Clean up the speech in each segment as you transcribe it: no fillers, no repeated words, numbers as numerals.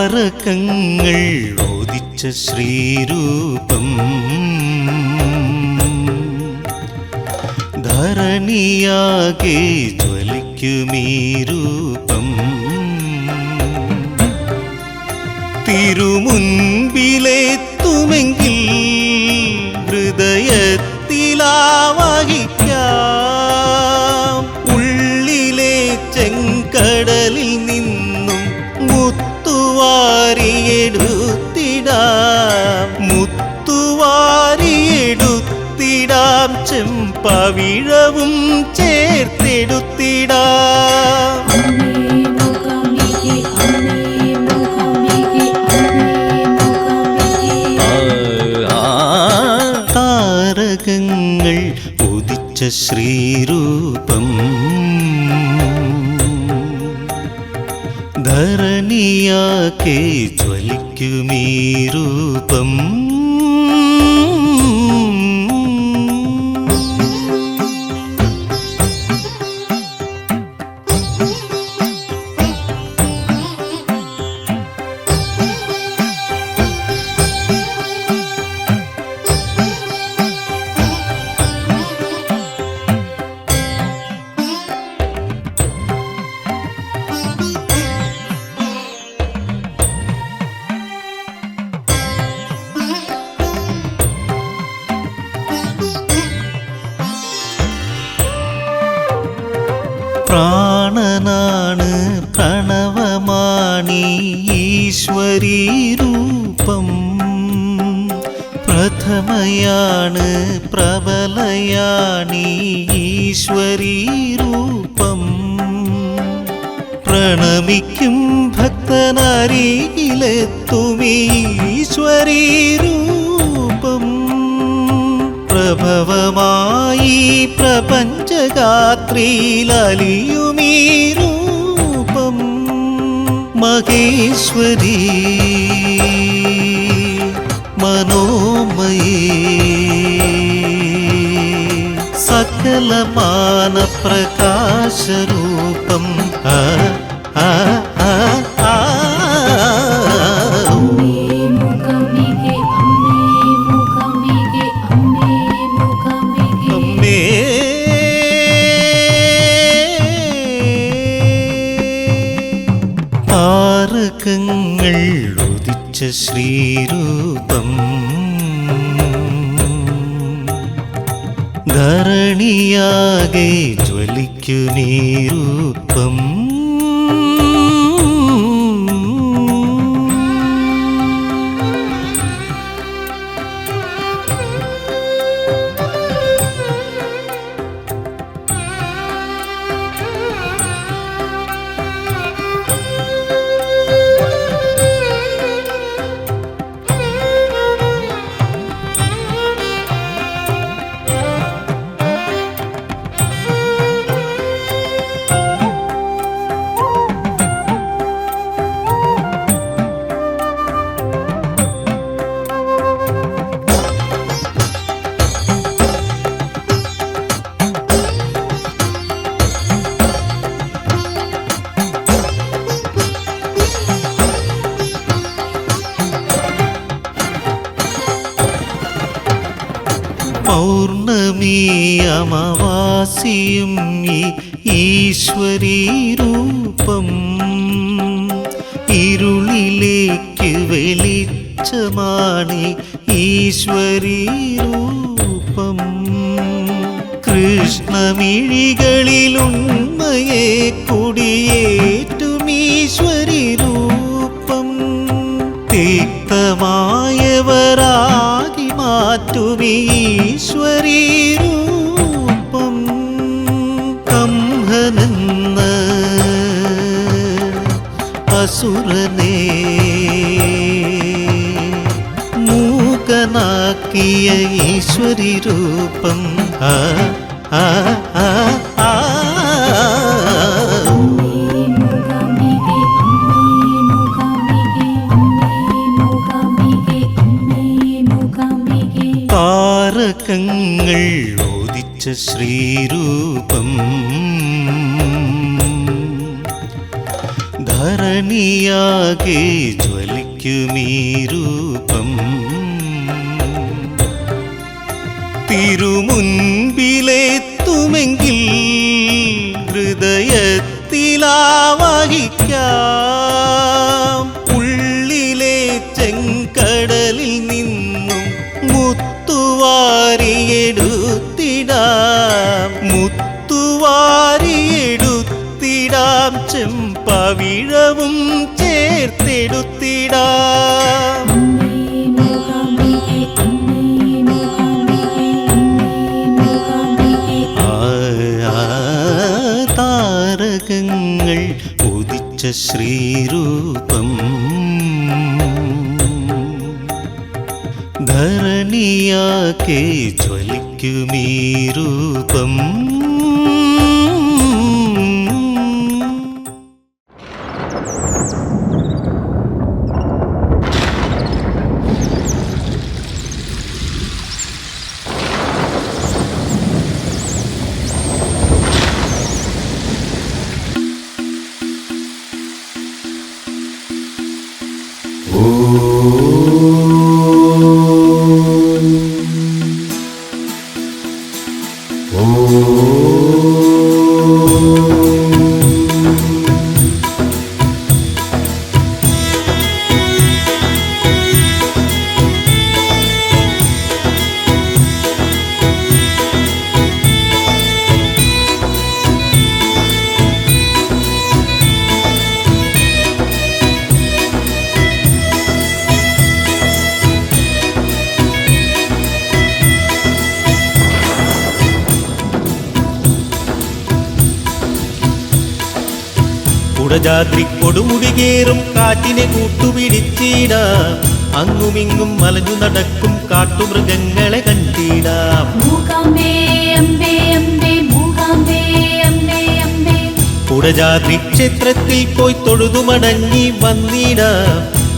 താരകങ്ങൾ ഉദിച്ച ശ്രീരൂപം ധരണിയാകെ ജ്വലിക്കുമീ രൂപം തിരുമുൻപിലെത്തുമെങ്കിൽ ഹൃദയത്തിലാവഹിക്കാം ഉള്ളിലെ ചെങ്കടലിൽ നിന്നും മുത്തുവാരിയെടുത്തിടാം ചെമ്പവിഴവും ചേർത്തെടുത്തിടാം താരകങ്ങൾ ഉദിച്ച ശ്രീരൂപം ധരണിയാകെ ജ്വലിക്കുമീ രൂപം പ്രാണനാണ് പ്രണവമാണി ഈശ്വരീ രൂപം പ്രഥമയാണ് പ്രബലയാണി ഈശ്വരീ രൂപം പ്രണമിക്കും ഭക്തനരികിലെത്തുമീ ഈശ്വരീ രൂപം പ്രഭവമായി പ്രപഞ്ചഗാത്രിയിലലിയുമീ രൂപം മഹേശ്വരി മനോമയേ സകലമാന പ്രകാശരൂപം താരകങ്ങൾ ഉദിച്ച ശ്രീരൂപം ധരണിയാകെ ജ്വലിക്കുമീ രൂപം പൗർണമി അമാവാസിയും ഈ ഈശ്വരീ രൂപം ഇരുളിലേക്ക് വെളിച്ചമാണ് ഈശ്വരീ രൂപം കൃഷ്ണമിഴികളിലുണ്മയെ കുടിയേറ്റും ഈശ്വരീ രൂപം തിക്തമായവരാകി മാറ്റുമീ ഈശ്വരീ രൂപം കംഹനെന്ന അസുരനെ മൂകനാക്കിയ ഈശ്വരീ രൂപം താരകങ്ങൾ ഉദിച്ച ശ്രീരൂപം ധരണി ധരണിയാകെ ജ്വലിക്കുമീ രൂപം തിരുമുൻപിലെത്തുമെങ്കിൽ ഹൃദയത്തിലാവഹിക്കാം ഉള്ളിലെ ചെങ്കടലിൽ നിന്നും മുത്തുവാരിയെടുത്തിടാം ചെമ്പവിഴവും ചേർത്തെടുത്തിടാം. താരകങ്ങൾ ഉദിച്ച ശ്രീരൂപം ധരണിയാകെ ജ്വലിക്കുമീ രൂപം. കുടജാദ്രി കൊടുമുടികേറും കാറ്റിനെ കൂട്ടുപിടിച്ചിടാം അങ്ങുമിങ്ങും മലഞ്ഞു നടക്കും കാട്ടുമൃഗങ്ങളെ കണ്ടിടാം. കുടജാദ്രി ക്ഷേത്രത്തിൽ പോയി തൊഴുതുമടങ്ങി വന്നിടാം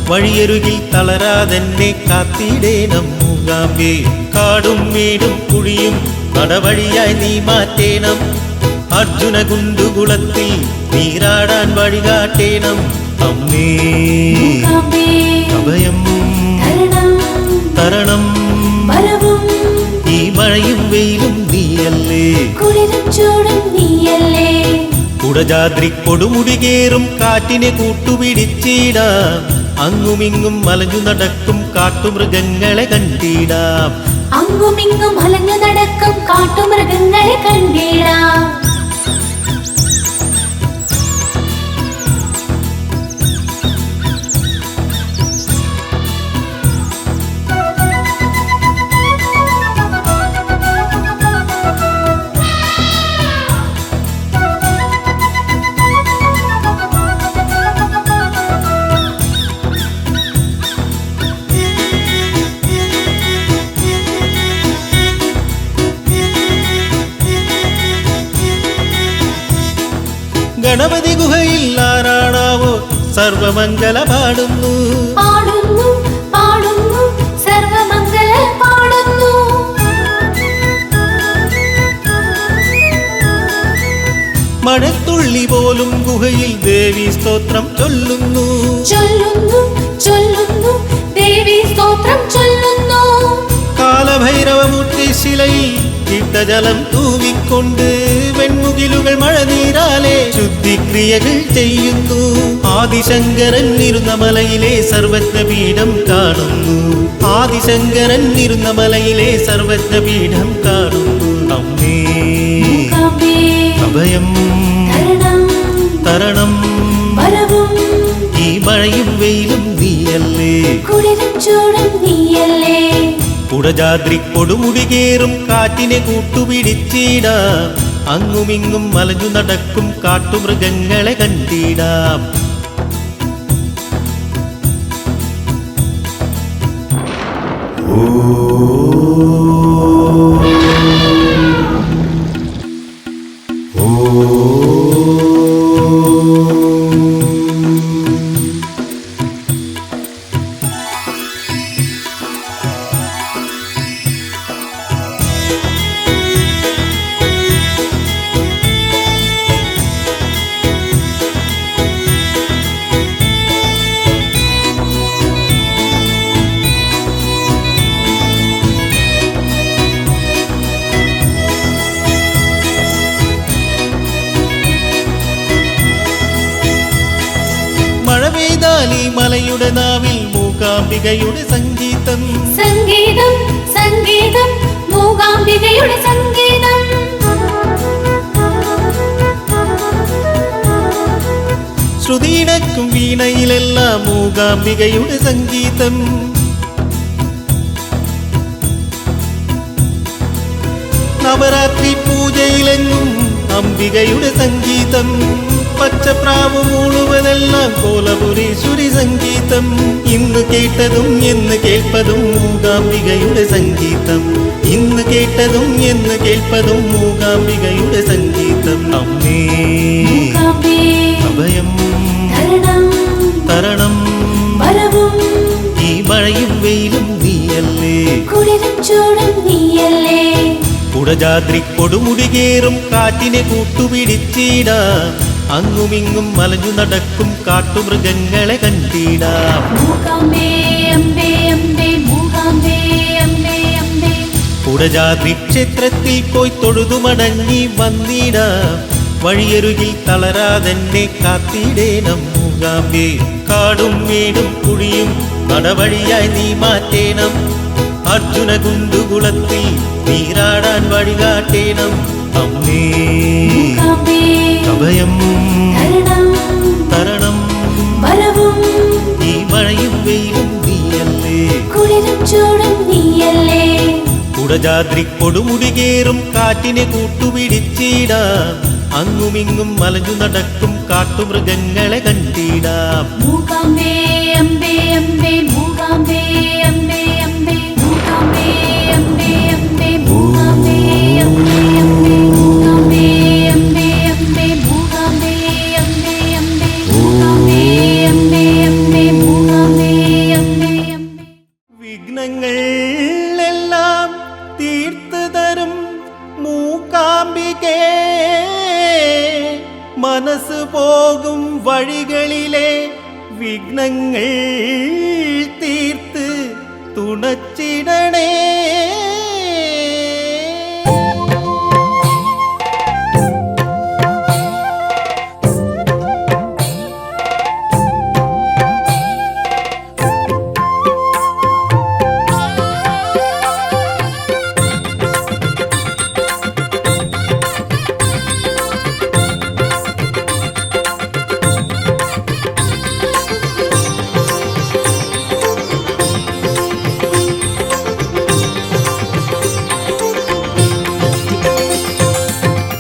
വഴിയരുകിൽ തളരാതെന്നെ കാത്തിടേണം മൂകാംബേ. കാടും മേടും കുഴിയും നടവഴിയായി നീ മാറ്റേണം അർജുന കുണ്ടുകുളത്തിൽ നീരാടാൻ വഴികാട്ടേണം അമ്മേ. അഭയം തരണം ഈ മഴയും വെയിലും നീയല്ലേ കുടജാദ്രി കൊടുമുടികേറും കാറ്റിനെ കൂട്ടുപിടിച്ചിടാം അങ്ങുമിങ്ങും മലഞ്ഞു നടക്കും കാട്ടുമൃഗങ്ങളെ കണ്ടിടാം. അങ്ങുമിങ്ങും മലഞ്ഞു നടക്കും കാട്ടുമൃഗങ്ങളെ കണ്ടിടാം. ഗണപതി ഗുഹയിൽ ആരാണാവോ സർവമംഗല പാടുന്നു സർവമംഗല പാടുന്നു. മഴത്തുള്ളി പോലും ഗുഹയിൽ ദേവി സ്തോത്രം ചൊല്ലുന്നു ദേവി സ്തോത്രം ചൊല്ലുന്നു. കാലഭൈരവമൂർത്തി ശിലയിൽ ഇട്ടജലം തൂവിക്കൊണ്ട് വെൺമുകിലുകൾ മഴനീരാലെ ശുദ്ധിക്രിയകൾ ചെയ്യുന്നു. ആദിശങ്കരൻ ഇരുന്ന മലയിലെ സർവജ്ഞപീഠം കാണുന്നു ആദിശങ്കരൻ ഇരുന്ന മലയിലെ സർവജ്ഞപീഠം കാണുന്നു അമ്മേ. അഭയം തരണം ഈ മഴയും വെയിലും നീയല്ലേ കുടജാദ്രി കൊടുമുടികേറും കാറ്റിനെ കൂട്ടുപിടിച്ചിടാം അങ്ങുമിങ്ങും മലഞ്ഞു നടക്കും കാട്ടുമൃഗങ്ങളെ കണ്ടിടാം. മലയുടെ നാവിൽ മൂകാംബികയുടെ സംഗീതം. സംഗീതം സംഗീതം മൂകാംബികയുടെ സംഗീതം. ശ്രുതിയിണക്കും വീണയിലെല്ലാം മൂകാംബികയുടെ സംഗീതം. നവരാത്രി പൂജയിലെങ്ങും അംബികയുടെ സംഗീതം. പച്ചപ്രാവ് മൂളുവതെല്ലാം കോലപുരീശ്വരി സംഗീതം. ഇന്ന് കേട്ടതും എന്ന് കേൾപ്പതും മൂകാംബികയുടെ സംഗീതം. ഇന്ന് കേട്ടതും എന്ന് കേൾപ്പതും മൂകാംബികയുടെ സംഗീതം. അമ്മേ അഭയം തരണം വരവും ഈ മഴയും വെയിലും നീയല്ലേ, കുളിരും ചൂടും നീയല്ലേ. കുടജാദ്രി കൊടുമുടികേറും കാറ്റിനെ കൂട്ടുപിടിച്ചിടാം. അങ്ങുമിങ്ങും മലഞ്ഞു നടക്കും കാട്ടുമൃഗങ്ങളെ കണ്ടിടാം. മൂകാംബേ അംബേ അംബേ മൂകാംബേ അംബേ അംബേ. കുടജാദ്രി ക്ഷേത്രത്തിൽ പോയി തൊഴുതു മടങ്ങി വന്നിടാം. വഴിയരുകിൽ തളരാതെന്നെ കാത്തിടേണം മൂകാംബേ. കാടും മേടും കുഴിയും നടവഴിയായി നീ മാറ്റേണം. അർജുന കുണ്ടുകുളത്തിൽ നീരാടാൻ വഴികാട്ടേണം. അമ്മേ അഭയം തരണം വരവും ഈ മഴയും വെയിലും നീയല്ലേ, കുളിരും ചൂടും നീയല്ലേ. കുടജാദ്രി കൊടുമുടികേറും കാറ്റിനെ കൂട്ടുപിടിച്ചിടാം. അങ്ങുമിങ്ങും മലഞ്ഞു നടക്കും കാട്ടുമൃഗങ്ങളെ കണ്ടിടാം. മൂകാംബേ അംബേ അംബേ മൂകാംബേ അംബേ അംബേ മൂകാംബേ അംബേ അംബേ മൂകാംബേ അംബേ അംബേ മൂകാംബേ അംബേ അംബേ മൂകാംബേ അംബേ അംബേ മൂകാംബേ അംബേ അംബേ മൂകാംബേ അംബേ അംബേ. വിഘ്നങ്ങൾ എല്ലാം തീർത്തു തരും മൂകാംബികേ. മനസ്സ് പോകും വഴികളിലെ വിഘ്നങ്ങൾ തീർത്ത് തുണച്ചിടണേ.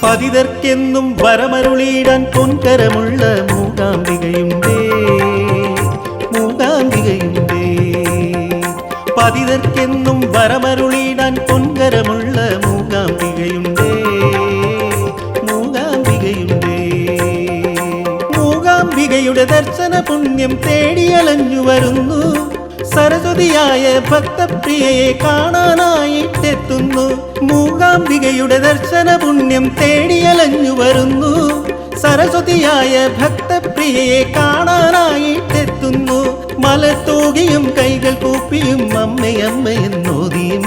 പതിതർക്കെന്നും വരമരുളിയിടാൻ പൊൻകരമുള്ള മൂകാംബികയുണ്ടേ, മൂകാംബികയുണ്ടേ. പതിതർക്കെന്നും വരമരുളിയിടാൻ പൊൻകരമുള്ള മൂകാംബികയുണ്ടേ, മൂകാംബികയുണ്ടേ. മൂകാംബികയുടെ ദർശന പുണ്യം തേടിയലഞ്ഞു വരുന്നു. സരസ്വതിയായ ഭക്തപ്രിയയെ കാണാനായിട്ടെത്തുന്നു. മൂകാംബികയുടെ ദർശന പുണ്യം തേടിയലഞ്ഞു വരുന്നു. സരസ്വതിയായ ഭക്തപ്രിയയെ കാണാനായിട്ടെത്തുന്നു. മലത്തൂകിയും കൈകൾ കൂപ്പിയും അമ്മയമ്മയെന്നോതിയും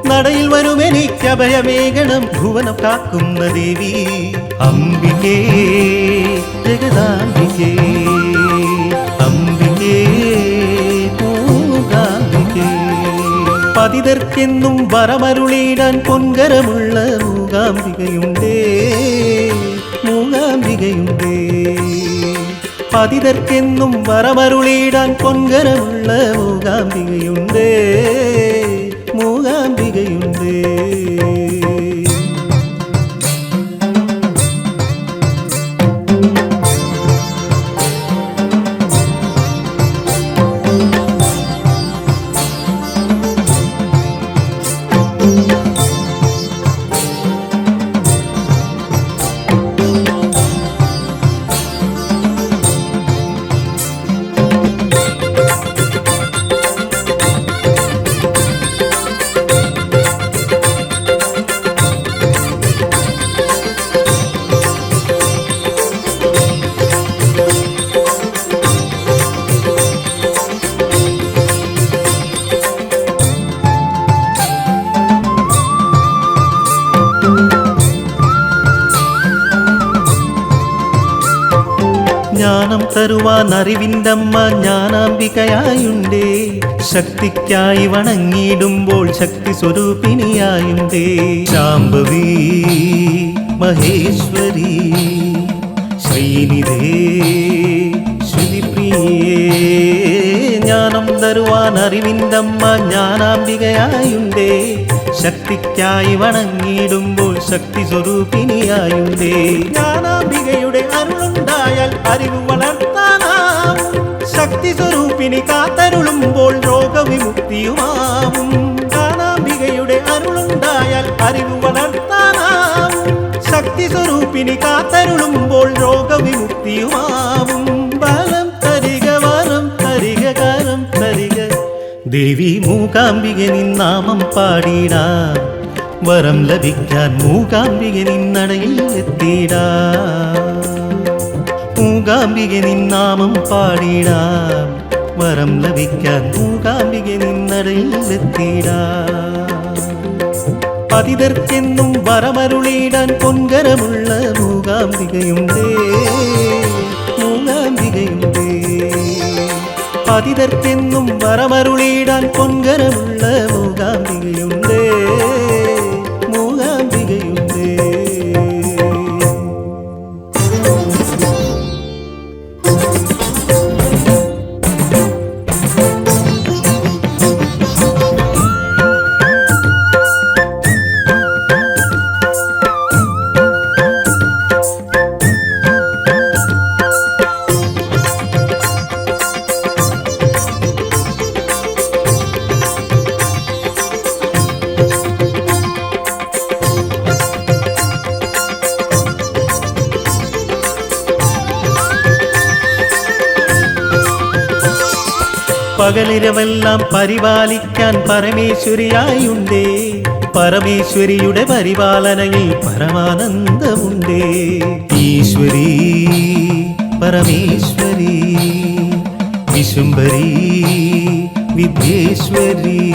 നടയിൽ വരുമെനിക്കഭയമേകണം ഭുവനം കാക്കുന്ന ദേവി അംബികേ, ജഗദാംബികേ, അംബികേ മൂകാംബികേ. പതിതർക്കെന്നും വരമരുളിയിടാൻ പൊൻകരമുള്ള മൂകാംബികയുണ്ടേ, മൂകാംബികയുണ്ടേ. പതിതർക്കെന്നും വരമരുളിയിടാൻ പൊൻകരമുള്ള മൂകാംബികയുണ്ടേ, മൂകാംബികയുണ്ടേ. തരുവാൻ അറിവിൻ്റമ്മ ജ്ഞാനാംബികയായുണ്ടേ. ശക്തിക്കായി വണങ്ങിയിടുമ്പോൾ ശക്തി സ്വരൂപിണിയായുണ്ടേ. ശാംഭവി മഹേശ്വരി ശ്രീനിധേ ശ്രുതിപ്രിയേ, ജ്ഞാനം തരുവാൻ അറിവിൻ്റമ്മ ജ്ഞാനാംബികയായുണ്ടേ. ശക്തിക്കായി വണങ്ങിയിടുമ്പോൾ ശക്തി സ്വരൂപിണിയായുണ്ടേ. ജ്ഞാനാംബികയുടെ അരുളുണ്ടായാൽ അറിവ് വളർത്താനാവും. ശക്തി സ്വരൂപിണി കാത്തരുളുമ്പോൾ രോഗവിമുക്തിയുമാവും. ജ്ഞാനാംബികയുടെ അരുളുണ്ടായാൽ അറിവ് വളർത്താനാവും. ശക്തി സ്വരൂപിണി കാത്തരുളുമ്പോൾ രോഗവിമുക്തിയുമാവും. ബലം തരിക, വരം തരിക, കരം തരിക. ദേവി മൂകാംബിക നിന്നാമം പാടിടാം. വരം ലഭിക്കാൻ മൂകാംബിക നിന്നടയിൽ എത്തിടാം. മൂകാംബിക നിന്നാമം പാടിടാം. വരം ലഭിക്കാൻ മൂകാംബിക നിന്നടയിൽ എത്തിടാം. പതിതർക്കെന്നും വരമരുളിയിടാൻ പൊൻകരമുള്ള മൂകാംബികയുണ്ടേ. മൂകാംബികയുണ്ടേ. പതിതർക്കെന്നും വരമരുളിയിടാൻ പൊൻകരമുള്ള മൂകാംബികയുണ്ടേ. മൂകാംബികയുണ്ടേ. പകലിരവെല്ലാം പരിപാലിക്കാൻ പരമേശ്വരിയായുണ്ടേ. പരമേശ്വരിയുടെ പരിപാലനയിൽ പരമാനന്ദമുണ്ടേ. ഈശ്വരി പരമേശ്വരി വിശുംഭരി വിദ്യേശ്വരി.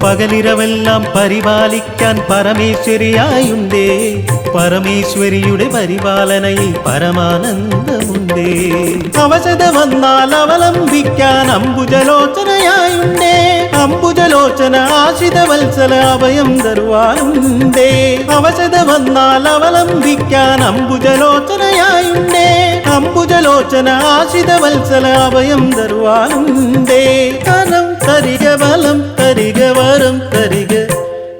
പകലിരവെല്ലാം പരിപാലിക്കാൻ പരമേശ്വരിയായുണ്ടേ. പരമേശ്വരിയുടെ പരിപാലനയിൽ പരമാനന്ദമുണ്ടേ. അവശത വന്നാൽ അവലംബിക്കാൻ അംബുജലോചനയായുണ്ടേ. അംബുജലോചന ആശ്രിത വത്സല അഭയം തരുവാനുണ്ടേ. അവശത വന്നാൽ അവലംബിക്കാൻ അംബുജലോചനയായുണ്ടേ. അംബുജലോചന ആശ്രിത വത്സല അഭയം തരുവാനുണ്ടേ. കരം തരിക, ബലം തരിക, വരം തരിക.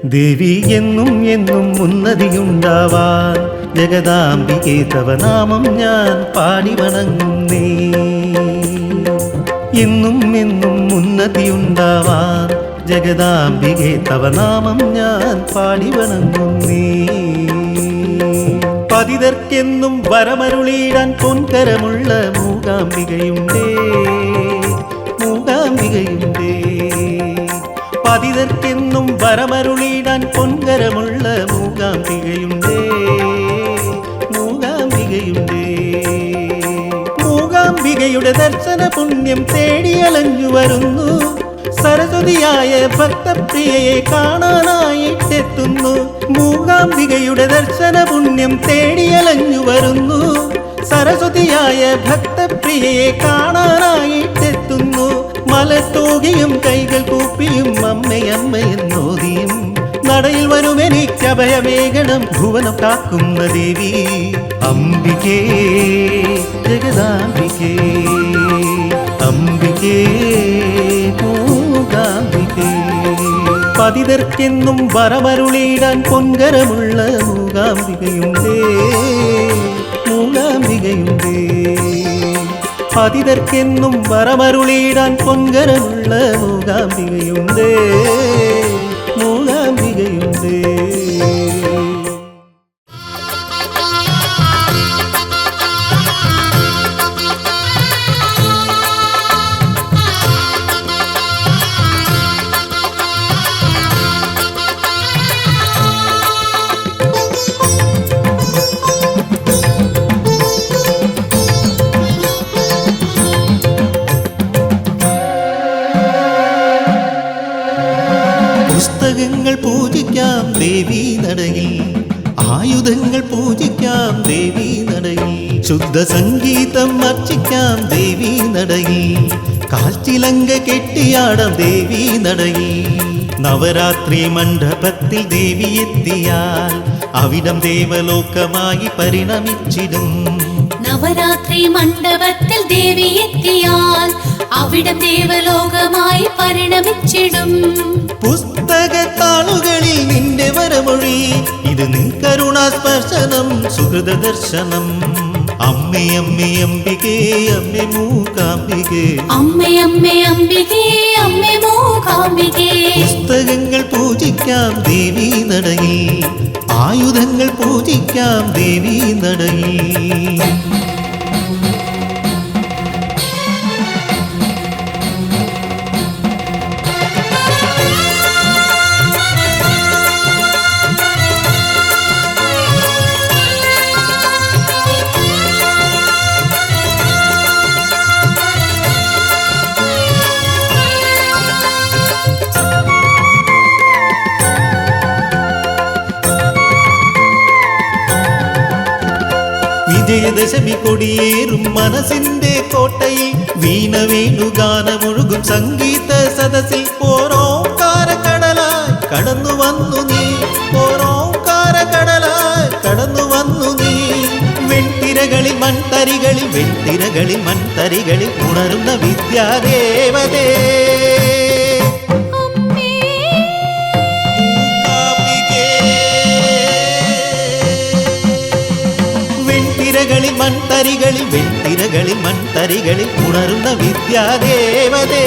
ദേവി എന്നും എന്നും ഉന്നതിയുണ്ടാവാൻ ജഗദാംബികേ തവ നാമം ഞാൻ പാടി വണങ്ങുന്നേ. എന്നും എന്നും ഉന്നതിയുണ്ടാവാൻ ജഗദാംബികേ തവ നാമം ഞാൻ പാടി വണങ്ങുന്നേ. പതിതർക്കെന്നും വരമരുളിയിടാൻ പൊൻകരമുള്ള മൂകാംബികയുണ്ടേ. മൂകാംബികയുണ്ടേ. പതിതർക്കെന്നും വരമരുളിയിടാൻ പൊൻകരമുള്ള മൂകാംബികയുണ്ടേ. മൂകാംബികയുണ്ടേ. മൂകാംബികയുടെ ദർശന പുണ്യം തേടിയലഞ്ഞു വരുന്നു. സരസ്വതിയായ ഭക്തപ്രിയയെ കാണാനായിട്ടെത്തുന്നു. മൂകാംബികയുടെ ദർശന പുണ്യം തേടിയലഞ്ഞു വരുന്നു. സരസ്വതിയായ ഭക്തപ്രിയയെ കാണാനായിട്ടെത്തുന്നു. മലത്തൂകിയും കൈകൾ കൂപ്പിയും അമ്മയമ്മയെന്നോതിയും നടയിൽ വരുമെനിക്കഭയമേകണം ഭുവനം കാക്കുന്ന ദേവി അംബികേ ജഗദാംബികേ. അംബികേ മൂകാംബികേ. പതിതർക്കെന്നും വരമരുളിയിടാൻ പൊൻകരമുള്ള മൂകാംബികയുണ്ടേ. മൂകാംബികയുണ്ടേ. പതിതർക്കെന്നും വരമരുളിയിടാൻ പൊൻകരമുള്ള മൂകാംബികയുണ്ടേ. മൂകാംബികയുണ്ടേ. പുസ്തകങ്ങൾ പൂജിക്കാം ദേവീ നടയിൽ. ആയുധങ്ങൾ പൂജിക്കാം ദേവീ നടയിൽ. ശുദ്ധ സംഗീതം അർച്ചിക്കാം ദേവീ നടയിൽ കാൽച്ചിലങ്ക കെട്ടിയാടാം ദേവീ നടയിൽ നവരാത്രി മണ്ഡപത്തിൽ ദേവി എത്തിയാൽ അവിടം ദേവലോകമായി പരിണമിച്ചിടും നവരാത്രി മണ്ഡപത്തിൽ ദേവി എത്തിയാൽ അവിടം ദേവലോകമായി പരിണമിച്ചിടും പുസ്തകത്താളുകളിൽ നിന്റെ വരമൊഴി ഇത് നിൻ കരുണാസ്പർശനം സുഹൃത ദർശനം അമ്മേ അമ്മേ അംബികേ അമ്മേ മൂകാംബികേ അമ്മേ അമ്മേ അംബികേ അമ്മേ മൂകാംബികേ പുസ്തകങ്ങൾ പൂജിക്കാം ദേവീ നടയിൽ ആയുധങ്ങൾ പൂജിക്കാം ദേവീ നടയിൽ വിജയദശമി കൊടിയേറും മനസ്സിന്റെ കോട്ടയിൽ വീണ വേണുഗാനമൊഴുകും സംഗീത സദസ്സിൽ ഓരോകാര കടലായി കടന്നു വന്നു നീ ഓരോകാര കടലായി കടന്നു വന്നു നീ വെൺതിരകളിൽ മൺതരികളിൽ ഉണരുന്ന വിദ്യാദേവതേ മൺതരികളിൽ ഉണരുന്ന വിദ്യാദേവതേ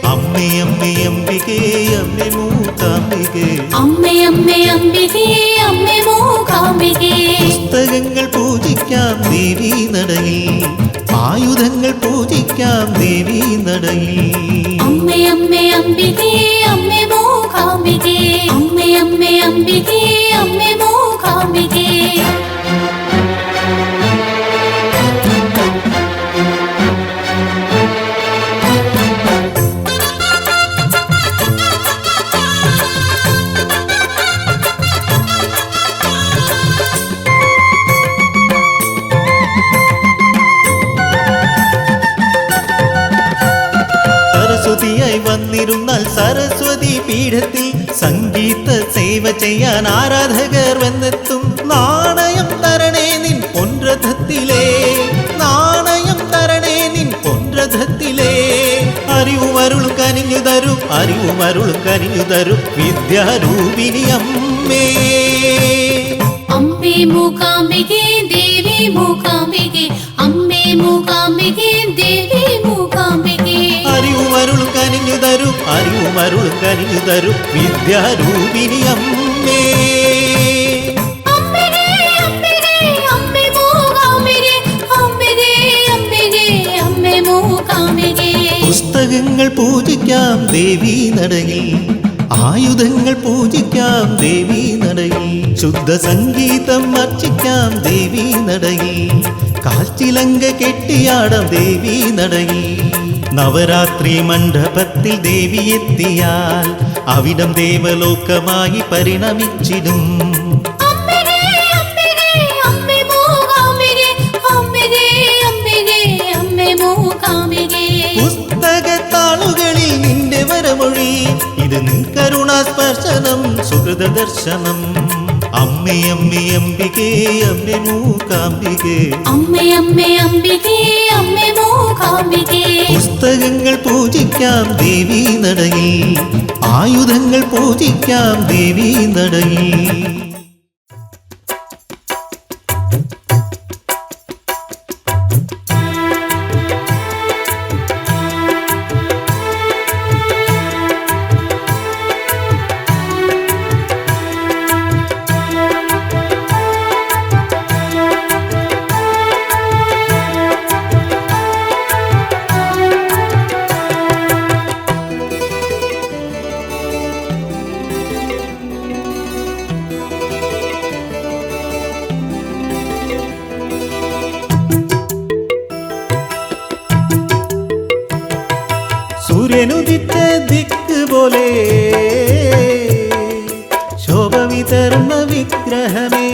അമ്മേ അമ്മേ അംബികേ അമ്മേ മൂകാംബികേ അമ്മേ അമ്മേ അംബികേ അമ്മേ മൂകാംബികേ പുസ്തകങ്ങൾ പൂജിക്കാം ദേവീ നടയിൽ ആയുധങ്ങൾ പൂജിക്കാം ദേവീ നടയിൽ അമ്മേ അമ്മേ അംബികേ അമ്മേ മൂകാംബികേ അമ്മേ അമ്മേ അംബികേ അമ്മേ മൂകാംബികേ സരസ്വതിയായി വന്നിരുന്നാൽ സരസ്വതി പീഠത്തിൽ സംഗീത സേവ ചെയ്യാൻ ആരാധകർ വന്നെത്തും നാണയം തരണേ നിൻ പൊൻരഥത്തിലേ നാണയം തരണേ നിൻ പൊൻരഥത്തിലേ അറിവുമരുളും കനിഞ്ഞു തരും വിദ്യാരൂപിണി അമ്മേ അമ്മേ മൂകാംബികേ ദേവി മൂകാംബികേ അമ്മേ മൂകാംബികേ ദേവി മൂകാംബികേ അറിവുമരുളും കനിഞ്ഞു തരും വിദ്യാരൂപിണി അമ്മേ പുസ്തകങ്ങൾ പൂജിക്കാം ദേവീ നടയിൽ ആയുധങ്ങൾ പൂജിക്കാം ദേവീ നടയിൽ ശുദ്ധ സംഗീതം അർച്ചിക്കാം ദേവീ നടയിൽ കാൽച്ചിലങ്ക കെട്ടിയാടാം ദേവീ നടയിൽ നവരാത്രി മണ്ഡപത്തിൽ ദേവി എത്തിയാൽ അവിടം ദേവലോകമായി പരിണമിച്ചിടും പുസ്തകത്താളുകളിൽ നിന്റെ വരമൊഴി ഇത് നിൻ കരുണാസ്പർശനം സുഹൃത ദർശനം അമ്മേ അമ്മേ അംബികേ അമ്മേ മൂകാംബികേ അമ്മേ അമ്മേ അംബികേ അമ്മേ മൂകാംബികേ പുസ്തകങ്ങൾ പൂജിക്കാം ദേവീ നടയിൽ ആയുധങ്ങൾ പൂജിക്കാം ദേവീ നടയിൽ സൂര്യനുദിച്ച ദിക്ക് പോലെ ശോഭ വിതർന്ന വിഗ്രഹമേ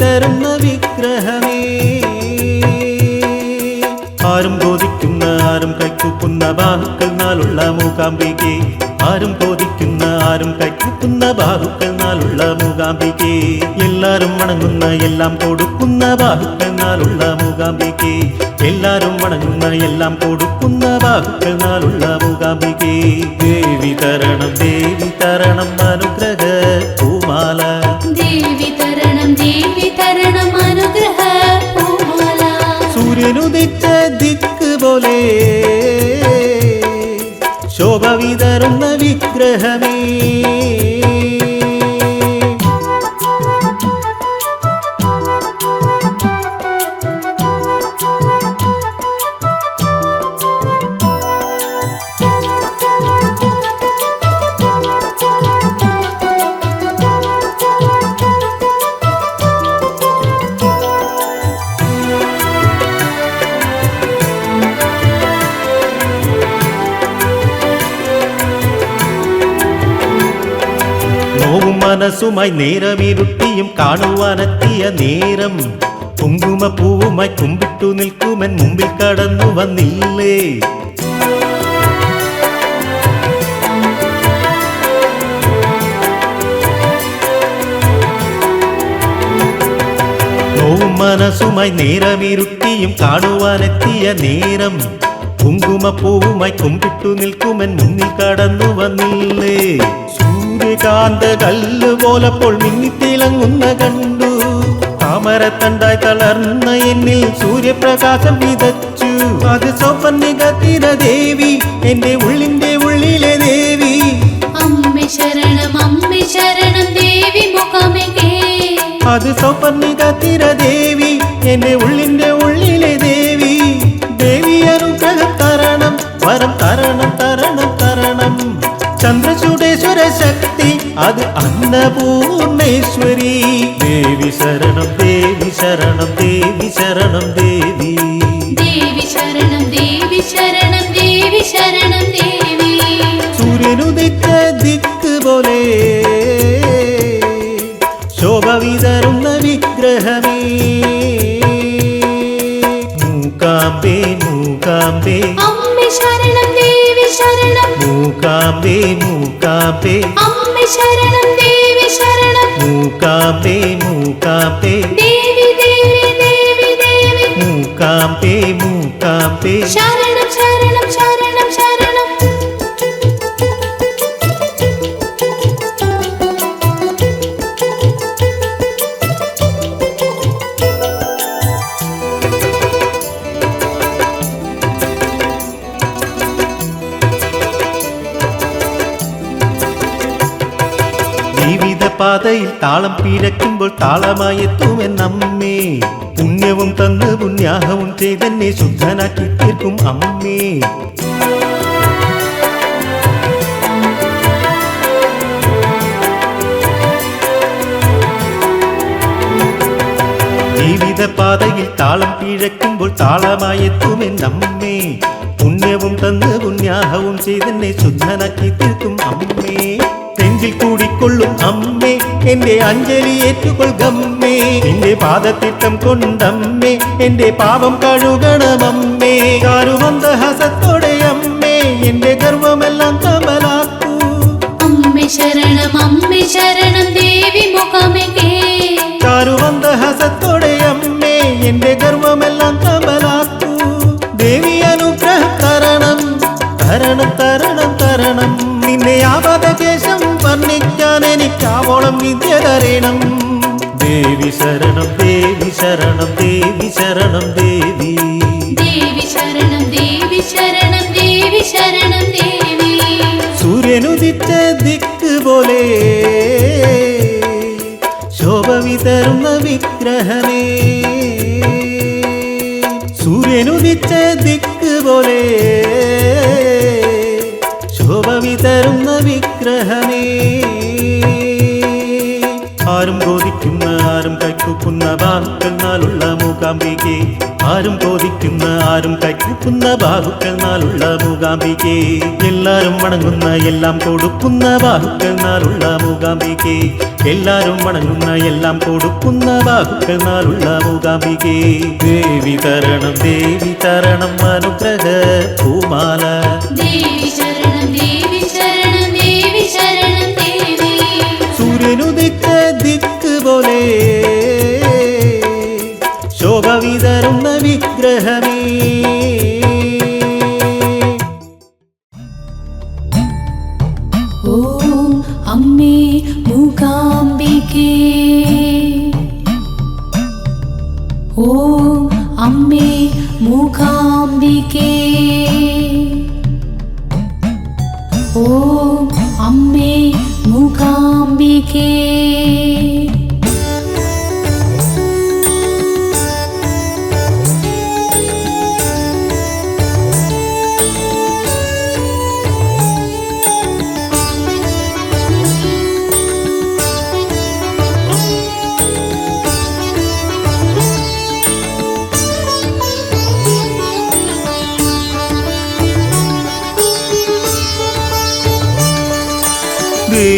തരുന്ന വിഗ്രഹമേ. ആരും ബോധിക്കുന്ന ആരും കൈക്കൂക്കുന്ന ബാഹുക്കൾ നാളുള്ള മൂകാംബികേ. ആരും ബോധിക്കുന്ന ആരും കൈക്കൂക്കുന്ന ബാഹുക്കൾ നാളുള്ള മൂകാംബികേ. എല്ലാരും വണങ്ങുന്ന എല്ലാം കൊടുക്കുന്ന ബാഹുക്കൾ നാളുള്ള മൂകാംബികേ. എല്ലാരും വണങ്ങുന്ന എല്ലാം കൊടുക്കുന്ന ബാഹുക്കൾ നാളുള്ള മൂകാംബികേ. ദേവി തരണം അനുഗ്രഹ പൂമാല. ദേവി തരണം അനുഗ്രഹ പൂമാല. സൂര്യനുദിച്ച ദിക്ക് പോലെ ശോഭ വിതറുന്ന വിഗ്രഹമേ. നോവും മനസ്സുമായി നേരമിരുട്ടിയും കാണുവാനെത്തിയ നേരം കുങ്കുമപ്പൂവുമായി കുമ്പിട്ടു നിൽക്കുമെൻ മുമ്പിൽ കടന്നു വന്നില്ലേ. നോവും മനസ്സുമായി നേരമിരുട്ടിയും കാണുവാനെത്തിയ നേരം കുങ്കുമപ്പൂവുമായി കുമ്പിട്ടു നിൽക്കുമെൻ മുന്നിൽ കടന്നു വന്നില്ലേ. സൂര്യകാന്ത കല്ല് പോലപ്പോൾ മിന്നിത്തിളങ്ങുന്ന കണ്ടു. താമരത്തണ്ടായി തളർന്ന എന്നിൽ സൂര്യപ്രകാശം വിതച്ചു. അത് സൗപർണികത്തിര ദേവി, എന്റെ ഉള്ളിന്റെ ഉള്ളിലെ ദേവി. അമ്മേ ശരണം ദേവി മൂകാംബികേ. അത് സൗപർണികത്തിര ദേവി, എന്റെ ഉള്ളിന്റെ ഉള്ളിലെ ദേവി. ദേവി അനുഗ്രഹം തരണം, വരം തരണം തരണം തരണം. ചന്ദ്രചൂടേശ്വര ശക്തി, അത് അന്നപൂർണേശ്വരി. ദേവി ശരണം ദേവി ശരണം ദേവി ശരണം ദേവി. ദേവി ശരണം ദേവി. സൂര്യനുദിച്ച ദിക്ക് പോലെ ശോഭ വിതറുന്ന വിഗ്രഹമേ. മൂകാംബേ മൂകാംബേ അമ്മേ ശരണം ദേവി ശരണം. മൂകാംബേ മൂകാംബേ അമ്മേ ശരണം ദേവി ശരണം. മൂകാംബേ മൂകാംബേ ദേവി ദേവി ദേവി ദേവി. മൂകാംബേ മൂകാംബേ ശരണം ശരണം ശരണം ശരണം. ജീവിത പാതയിൽ താളം പിഴയ്ക്കുമ്പോൾ താളമായി എത്തുമെന്നമ്മേ. പുണ്യവും തന്ന് പുണ്യാഹവും ചെയ്തെന്നെ ശുദ്ധനാക്കി തീർക്കും അമ്മേ. ജീവിത പാതയിൽ താളം പിഴയ്ക്കുമ്പോൾ താളമായി എത്തുമെന്നമ്മേ. പുണ്യവും തന്ന് പുണ്യാഹവും ചെയ്തെന്നെ ശുദ്ധനാക്കി തീർക്കും അമ്മേ. നെഞ്ചിൽ കൂടിക്കൊള്ളും അമ്മേ, എന്റെ അഞ്ജലി ഏറ്റുകൊള്ളുകമ്മേ. എന്റെ പാദത്തിട്ടം കൊണ്ടമ്മേ, എന്റെ പാപം കഴുകണമമ്മേ. കാരുമന്ദഹസത്തോടെ അമ്മേ, എന്റെ ഗർവമെല്ലാം കമലാക്കൂ. അമ്മേ ശരണം ദേവി മൂകാംബികേ. കാരുമന്ദഹസത്തോടെ അമ്മേ, എന്റെ ഗർവമെല്ലാം കമലാക്കൂ. ദേവി അനുഗ്രഹം തരണം തരണം തരണം തരണം. നിന്നെ ആപദശേഷം വർണ്ണിക്കാൻ എനിക്കാവോളം വിദ്യ തരണം. ദേവി ശരണം ദേവി ശരണം ദേവി ശരണം ദേവി. ദേവി ശരണം ദേവി ശരണം ദേവി. സൂര്യനുദിച്ച ദിക്ക് പോലെ ശോഭ വിതറുന്ന വിഗ്രഹമേ. സൂര്യനുദിച്ച ദിക്ക് പോലെ ശോഭ വിതറുന്ന വിഗ്രഹമേ. ആരും കൊതിക്കുന്ന ആരും കൈക്കൂക്കുന്ന ബാഹുക്കൾ നാളുള്ള മൂകാംബികെ ആരും കൊതിക്കുന്ന ആരും കൈക്കൂക്കുന്ന ബാഹുക്കൾ നാളുള്ള മൂകാംബികെ എല്ലാരും വണങ്ങുന്ന എല്ലാം കൊടുക്കുന്ന ബാഹുക്കൾ നാളുള്ള മൂകാംബികെ എല്ലാരും വണങ്ങുന്ന എല്ലാം കൊടുക്കുന്ന ബാഹുക്കൾ നാളുള്ള മൂകാംബികെ ദേവി തരണം അനുഗ്രഹ പൂമാല ദേവി ശരണം ദേവി ശരണം ദേവി ശരണം ദേവി സൂര്യനുദിക്ക ദിക്ക് പോലെ ശോഭ വിതറുന്ന വിഗ്രഹമേ ഓം അമ്മേ മൂകാംബികേ ഓം അമ്മേ മൂകാംബികേ ഓം അമ്മേ മൂകാംബികേ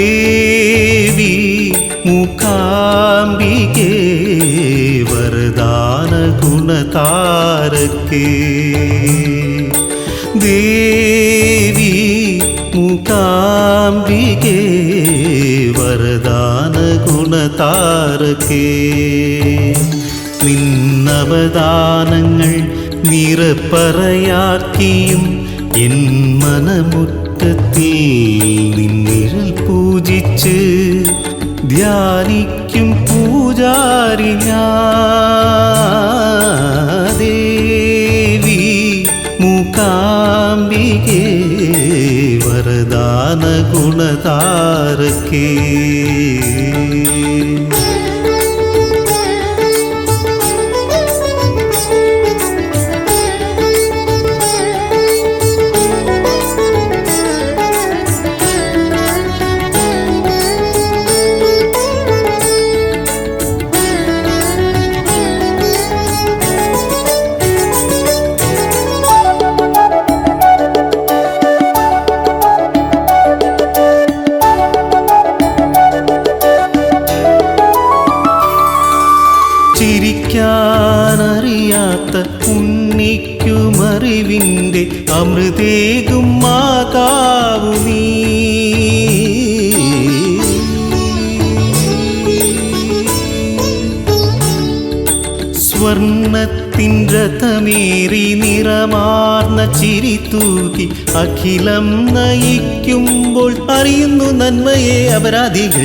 ദേവി മൂകാംബികേ വരദാന ഗുണതാരകേ ദേവി മൂകാംബികേ വരദാന ഗുണതാരകേ നിന്നവദാനങ്ങൾ നിറപ്പറയാക്കിയും എൻ മനമുറ്റത്തിൽ നിന്നിഴൽ പൂജിച്ച് ധ്യാനിക്കും പൂജാരി ഞാൻ ദേവി മൂകാംബികേ വരദാന ഗുണതാരകേ ചിരിക്കാനറിയാത്ത ഉണ്ണിക്കുമറിവിൻ്റെ അമൃതേകും മാതാവു നീ സ്വർണത്തിൻ രഥമേറി നിറമാർന്ന ചിരി തൂകി അഖിലം നയിക്കുമ്പോൾ അറിയുന്നു നന്മയെ അപരാധികൾ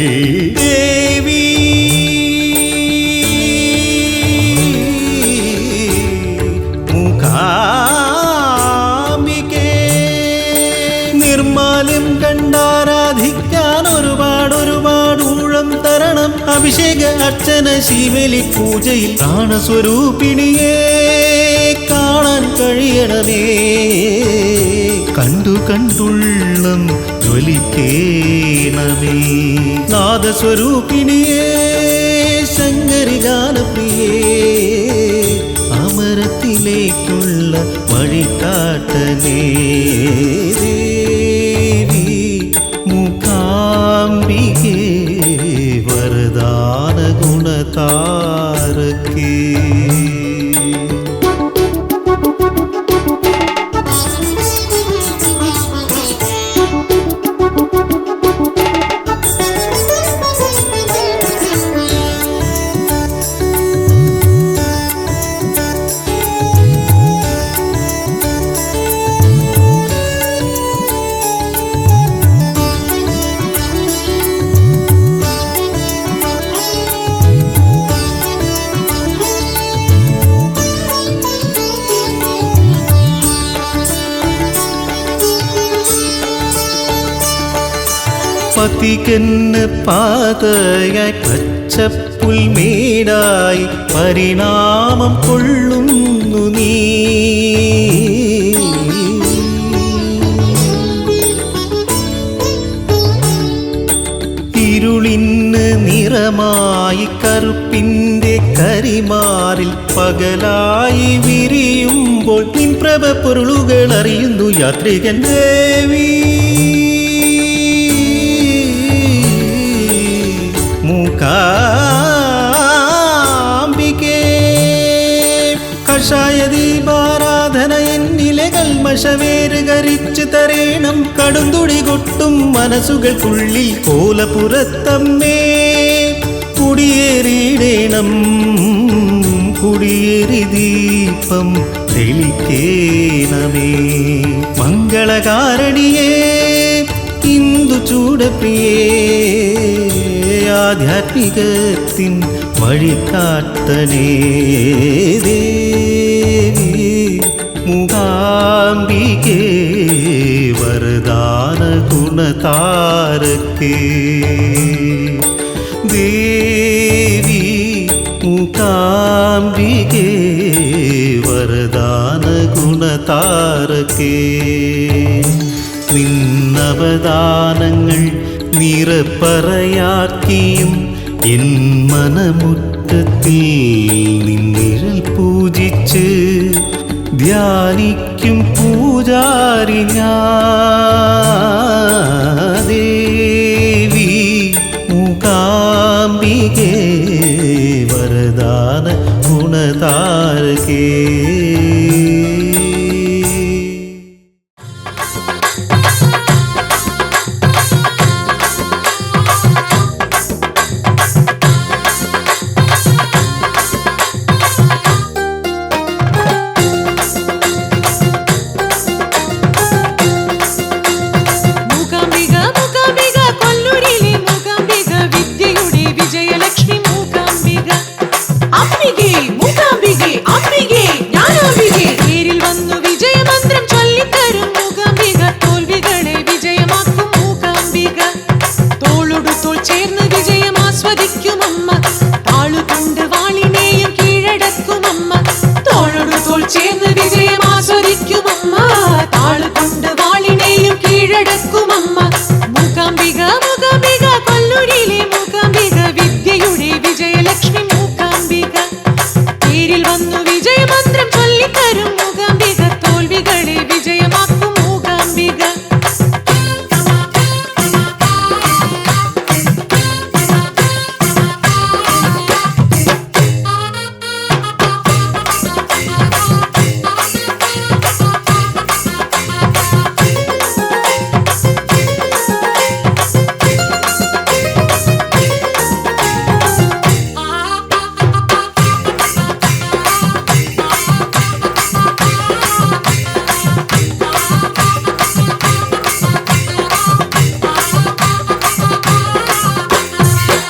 ദേവി മൂകാംബികേ നിർമാല്യം കണ്ടാരാധിക്കാൻ ഒരുപാട് ഊഴം തരണം അഭിഷേക അർച്ചന ശിവലി പൂജയിൽ പ്രാണസ്വരൂപിണിയെ കാണാൻ കഴിയണമേ കണ്ടുള്ളം ജ്വലിക്കേണമേ നാദസ്വരൂപിണിയെ ശങ്കരി ഗാനപ്രിയേ അമരത്തിലേക്കുള്ള വഴികാട്ടനേ ദേവി മൂകാംബികേ വരദാന ഗുണതാരകേ പതികന് പാതയായി പച്ചപ്പുൽമേടായി പരിണാമം കൊള്ളുന്നു നീ ഇരുളിന് നിറമായി നിന്റെ കരിമാറിൽ പകലായി വിരിയുമ്പോൾ നിൻ പ്രഭ പൊരുളുകൾ അറിയുന്നു യാത്രികൻ ദേവി. മൂകാംബികേ കഷായ ദീപാരാധന എന്നിലെ കൽമഷവേര് കരിച്ചു തരേണം. കടുന്തുടി കൊട്ടും മനസ്സുകൾക്കുള്ളിൽ കോലപുരത്തമ്മേ കുടിയേറിയിടേണം. കുടിയേറി ദീപം തെളിക്കേണമേ. മംഗളകാരണിയേ ഇന്ദു ചൂടപ്രിയേ ആധ്യാത്മികത്തിൻ വഴികാട്ടനേ ദേവി. മൂകാംബികേ വരദാന ഗുണതാരകേ ദേവി. മൂകാംബികേ വരദാന ഗുണതാരകേ. നിന്നവദാനങ്ങൾ നിറപ്പറയാക്കിയും എൻ മനമുറ്റത്തിൽ നിന്നിഴൽ പൂജിച്ച് ധ്യാനിക്കും പൂജാരി ഞാൻ ദേവി. മൂകാംബികേ വരദാന ഗുണതാരകേ.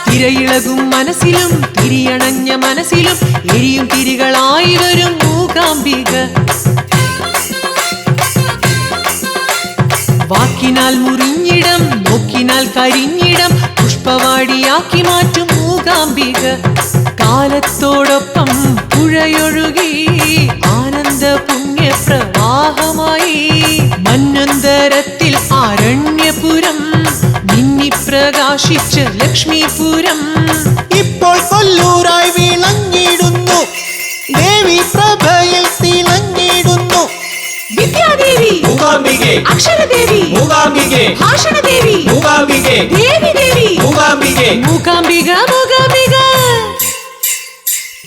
തിരയിളകും മനസ്സിലും തിരിയണഞ്ഞ മനസ്സിലും എരിയും തിരികളായി വരും മൂകാംബിക. വാക്കിനാൽ മുറിഞ്ഞിടം നോക്കിനാൽ കരിഞ്ഞിടം പുഷ്പവാടിയാക്കി മാറ്റും മൂകാംബിക. കാലത്തോടൊപ്പം പുഴയൊഴുകി ആനന്ദ പുണ്യപ്രവാഹമായി മന്നന്തരത്തിൽ ആരണ്യപുരം പ്രകാശിച്ച ലക്ഷ്മീപുരം. ഇപ്പോൾ കൊല്ലൂരായി വിളങ്ങിടുന്നു ദേവി പ്രഭയിൽ തിളങ്ങിടുന്നു. വിദ്യാദേവി മൂകാംബികേ, അക്ഷരദേവി മൂകാംബികേ, ഭാഷണദേവി മൂകാംബികേ, ദേവി ദേവി മൂകാംബികേ. മൂകാംബിക മൂകാംബിക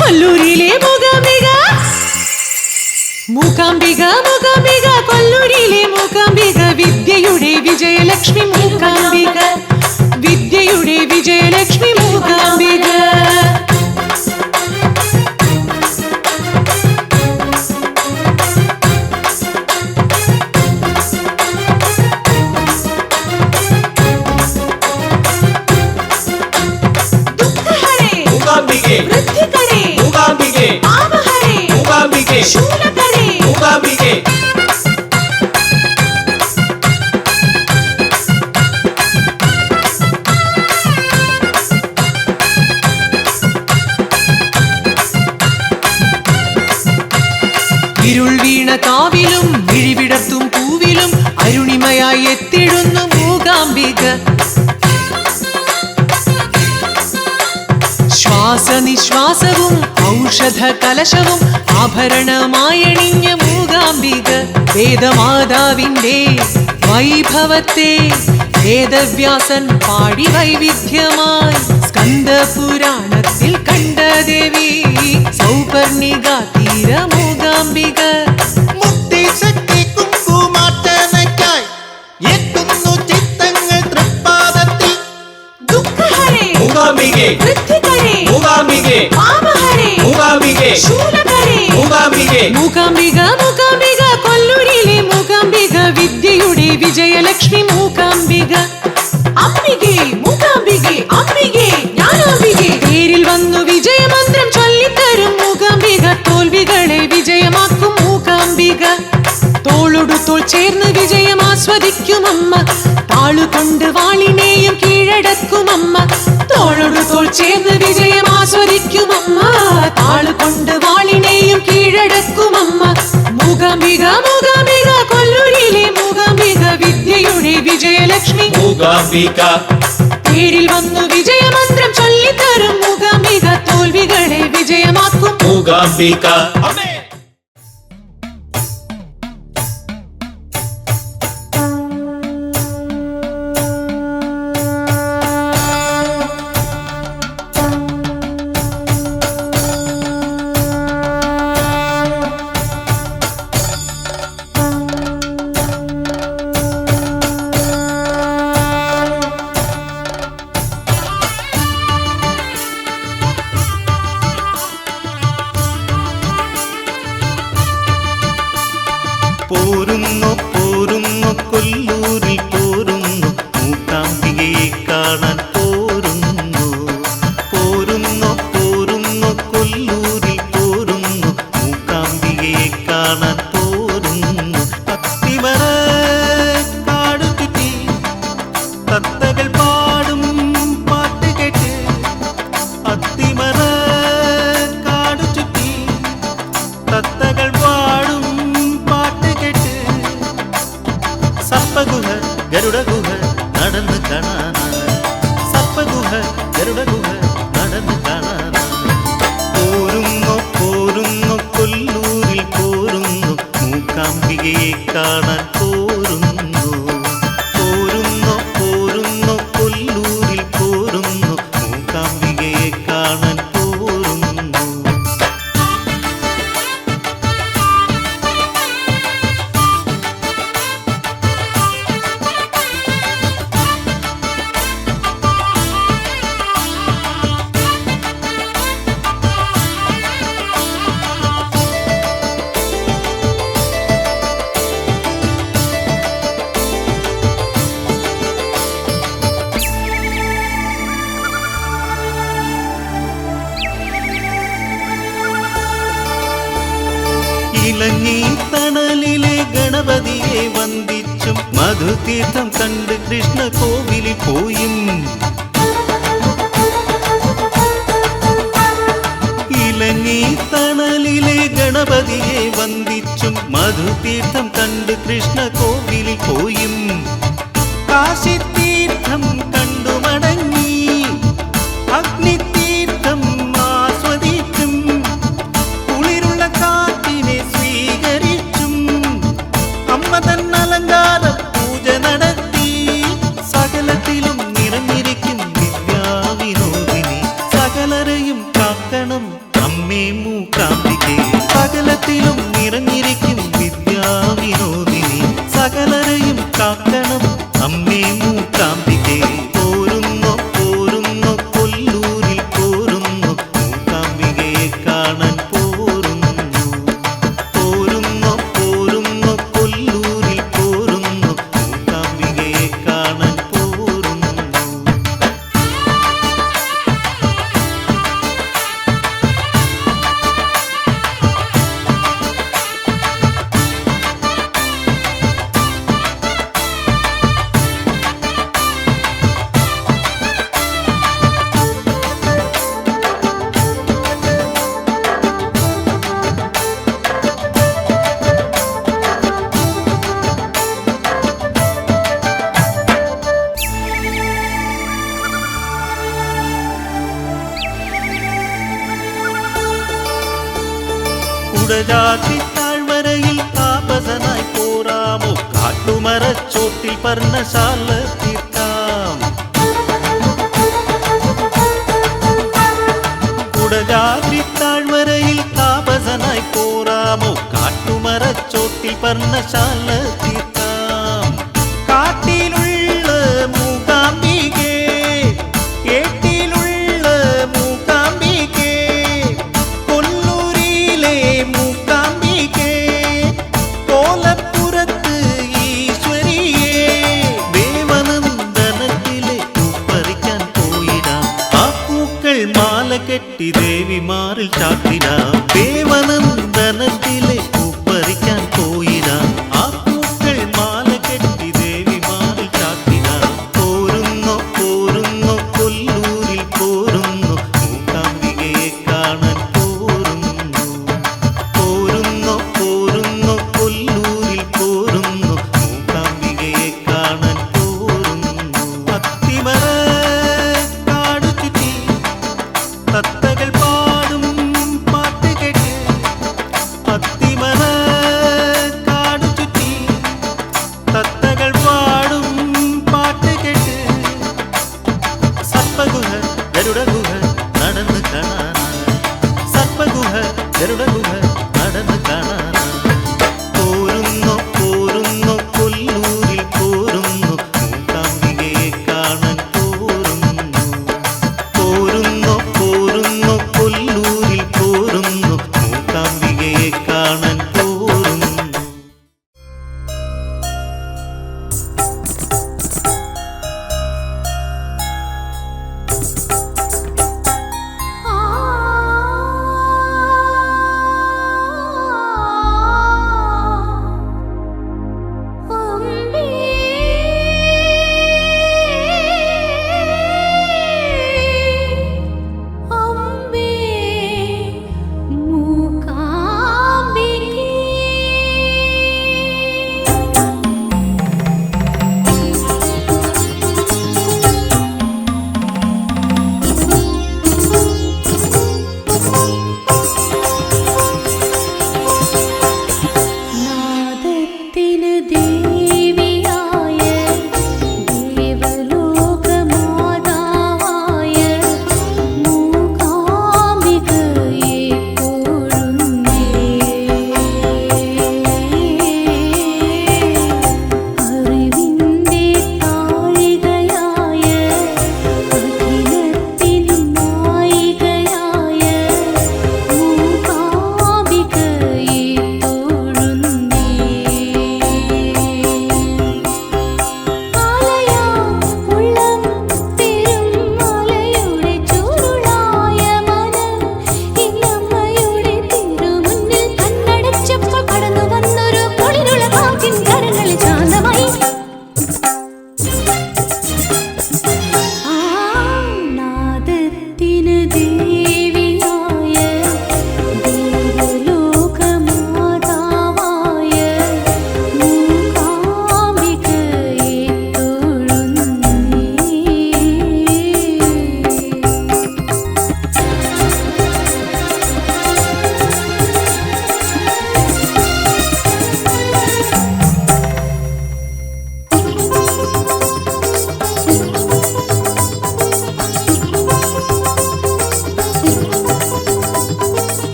കൊല്ലൂരിലെ മൂകാംബിക. മൂകാംബിക മൂകാംബിക കൊല്ലൂരിലെ മൂകാംബിക. വിദ്യയുടെ വിജയലക്ഷ്മി മൂകാംബിക. വിദ്യയുടെ വിജയലക്ഷ്മി മൂകാംബിക. ദുഃഖഹരേ മൂകാംബികേ, വൃദ്ധികരേ മൂകാംബികേ, പാപഹരേ മൂകാംബികേ, ശൂലകരേ മൂകാംബികേ. ഇരുൾ വീണ കാവിലും വിഴിവിടത്തും പൂവിലും അരുണിമയായി എത്തിടുന്നു മൂകാംബിക. ശ്വാസനിശ്വാസവും ഔഷധ കലശവും ആഭരണമായണിഞ്ഞ മൂകാംബിക വേദമാതാവിന്റെ വൈഭവത്തെ വേദവ്യാസൻ പാടി വൈവിധ്യമായി സ്കന്ദപുരാണത്തിൽ കണ്ട ദേവി സൗപർണിക തീര മൂകാംബിക. മുക്തിശക്തി കുങ്കുമാർച്ചനയ്ക്കായി എത്തുന്നു ചിത്തങ്ങൾ തൃപ്പാദത്തിൽ. ദുഃഖഹരേ മൂകാംബികേ വൃദ്ധികരേ മൂകാംബികേ പാപഹരേ മൂകാംബികേ ശൂലകരേ മൂകാംബികേ മൂകാംബിക മൂകാംബിക കൊല്ലൂരിലെ മൂകാംബിക വിദ്യയുടെ വിജയലക്ഷ്മി മൂകാംബിക. അംബികേ മൂകാംബികേ അംബികേ ജ്ഞാനാംബികേ പേരിൽ വന്നു വിജയമന്ത്രം ചൊല്ലിത്തരും മൂകാംബിക തോൽവികളെ വിജയമാക്കും മൂകാംബിക. തോളൊടുത്തോൾ ചേർന്ന് വിജയം ആസ്വദിക്കുമമ്മ താളുകൊണ്ട് വാളിനെയും കീഴടക്കുമമ്മ. തോളൊടുത്തോൾ ചേർന്ന് വിജയം ആസ്വദിക്കുമമ്മ താളുകൊണ്ട് വാളിനെയും കീഴടക്കുമമ്മ. മൂകാംബിക മൂകാംബിക കൊല്ലൂരിലെ മൂകാംബിക വിദ്യയുടെ വിജയലക്ഷ്മി മൂകാംബിക പേരിൽ വന്നു വിജയമന്ത്രം ചൊല്ലിത്തരും മൂകാംബിക തോൽവികളെ വിജയമാക്കും മൂകാംബിക. പോരുന്നു പോരുന്നു കൊല്ലൂരിൽ പോരുന്നു മൂകാംബികയെ കാണാൻ പോരുന്നു. പോരുന്നു പോരുന്നു കൊല്ലൂരിൽ പോരുന്നു മൂകാംബികയെ കാണാൻ പോരുന്നു. അത്തിമര കാടു ചുറ്റി തത്തകൾ പാടും പാട്ട് കേട്ട്. അത്തിമര കാടു ചുറ്റി തത്തകൾ പാടും പാട്ട് കേട്ട്. സർപ്പഗുഹ ഗരുഡഗുഹ നടന്ന് കാണാനാണ്. സർപ്പഗുഹ ഗരുഡഗുഹ നടന്ന് കാണാനാണ്. പോരുന്നു പോരുന്നു കൊല്ലൂരിൽ പോരുന്നു മൂകാംബികയെ കാണാൻ പോരുന്നു. പോരുന്നു പോരുന്നു കൊല്ലൂരിൽ പോരുന്നു മൂകാംബികയെ കാണാൻ പോരുന്നു. ഇലഞ്ഞി തണലിലെ ഗണപതിയെ വന്ദിച്ചും മധുതീർത്ഥം കണ്ട് കൃഷ്ണ കോവിലിൽ പോയും. ഇലഞ്ഞി തണലിലെ ഗണപതിയെ വന്ദിച്ചും മധുതീർത്ഥം കണ്ട് കൃഷ്ണ കോവിലിൽ പോയും. കാശിത്തീർത്ഥം കണ്ടു മടങ്ങി അഗ്നിതീർത്ഥം ആസ്വദിച്ചും. കുളിരുള്ള കാറ്റിനെ സ്വീകരിച്ചും അമ്മ തൻ അലങ്കാര പൂജ നടത്തി. സകലത്തിലും നിറഞ്ഞിരിക്കും വിദ്യാവിനോദിനി. സകലരെയും കാക്കണം അമ്മേ മൂകാംബികേ. സകലത്തിലും നിറഞ്ഞിരിക്കും വിദ്യാവിനോദിനി. സകലരെയും കാക്കണം അമ്മേ മൂകാംബികേ. പോരുന്നു പോരുന്നു കൊല്ലൂരിൽ പോരുന്നു മൂകാംബികയെ കാണാൻ പോരുന്നു. പോരുന്നു പോരുന്നു കൊല്ലൂരിൽ പോരുന്നു മൂകാംബികയെ കാണാൻ പോരുന്നു. കുടജാതി താഴ്വരയിൽ താപസനായി പോരാമോ കാട്ടുമരച്ചോട്ടിൽ പർണശാല തീർക്കാം കുടജാതി താഴ്വരയിൽ താപസനായി പോരാമോ കാട്ടുമരച്ചോട്ടിൽ പർണശാല തീർക്കാം കാട്ടിലുള്ള മൂകാംബികേ ഏട്ടിലുള്ള മൂകാംബികേ കൊല്ലൂരിലെ മൂകാംബികേ കോലപ്പുറത്ത് ഈശ്വരിയേ ദേവനന്ദനത്തിലെ പൂപ്പറിക്കാൻ പോയിടാം ആ പൂക്കൾ മാല കെട്ടി ദേവിമാറിൽ ചാട്ടിടാം ദേവനന്ദനത്തിലെ പൂപ്പറിക്കാൻ പോയിടാം ആ പൂക്കൾ മാല കെട്ടി ദേവിമാറിൽ ചാട്ടിടാം പോരുന്നോ പോരുന്നോ കൊല്ലൂരിൽ പോരുന്നു മൂകാംബികയെ കാണാൻ പോരുന്നു പോരുന്നോ പോരുന്നോ കൊല്ലൂരിൽ പോരുന്നു മൂകാംബികയെ കാണാൻ പോരുന്നു അത്തിമര കാടു ചുറ്റി തത്തകൾ പാടും പാട്ട് കേട്ട് അത്തിമര കാടു ചുറ്റി തത്തകൾ പാടും പാട്ട് കേട്ട് സർപ്പഗുഹ ഗരുഡഗുഹ നടന്ന് കാണാനായി സർപ്പഗുഹ ഗരുഡഗുഹ നടന്ന് കാണാനായി പോരുന്നോ പോരുന്നോ കൊല്ലൂരിൽ പോരുന്നു മൂകാംബികയെ കാണാൻ പോരുന്നു പോരുന്നോ പോരുന്നോ കൊല്ലൂരിൽ പോരുന്നു മൂകാംബികയെ കാണാൻ പോരുന്നു ആ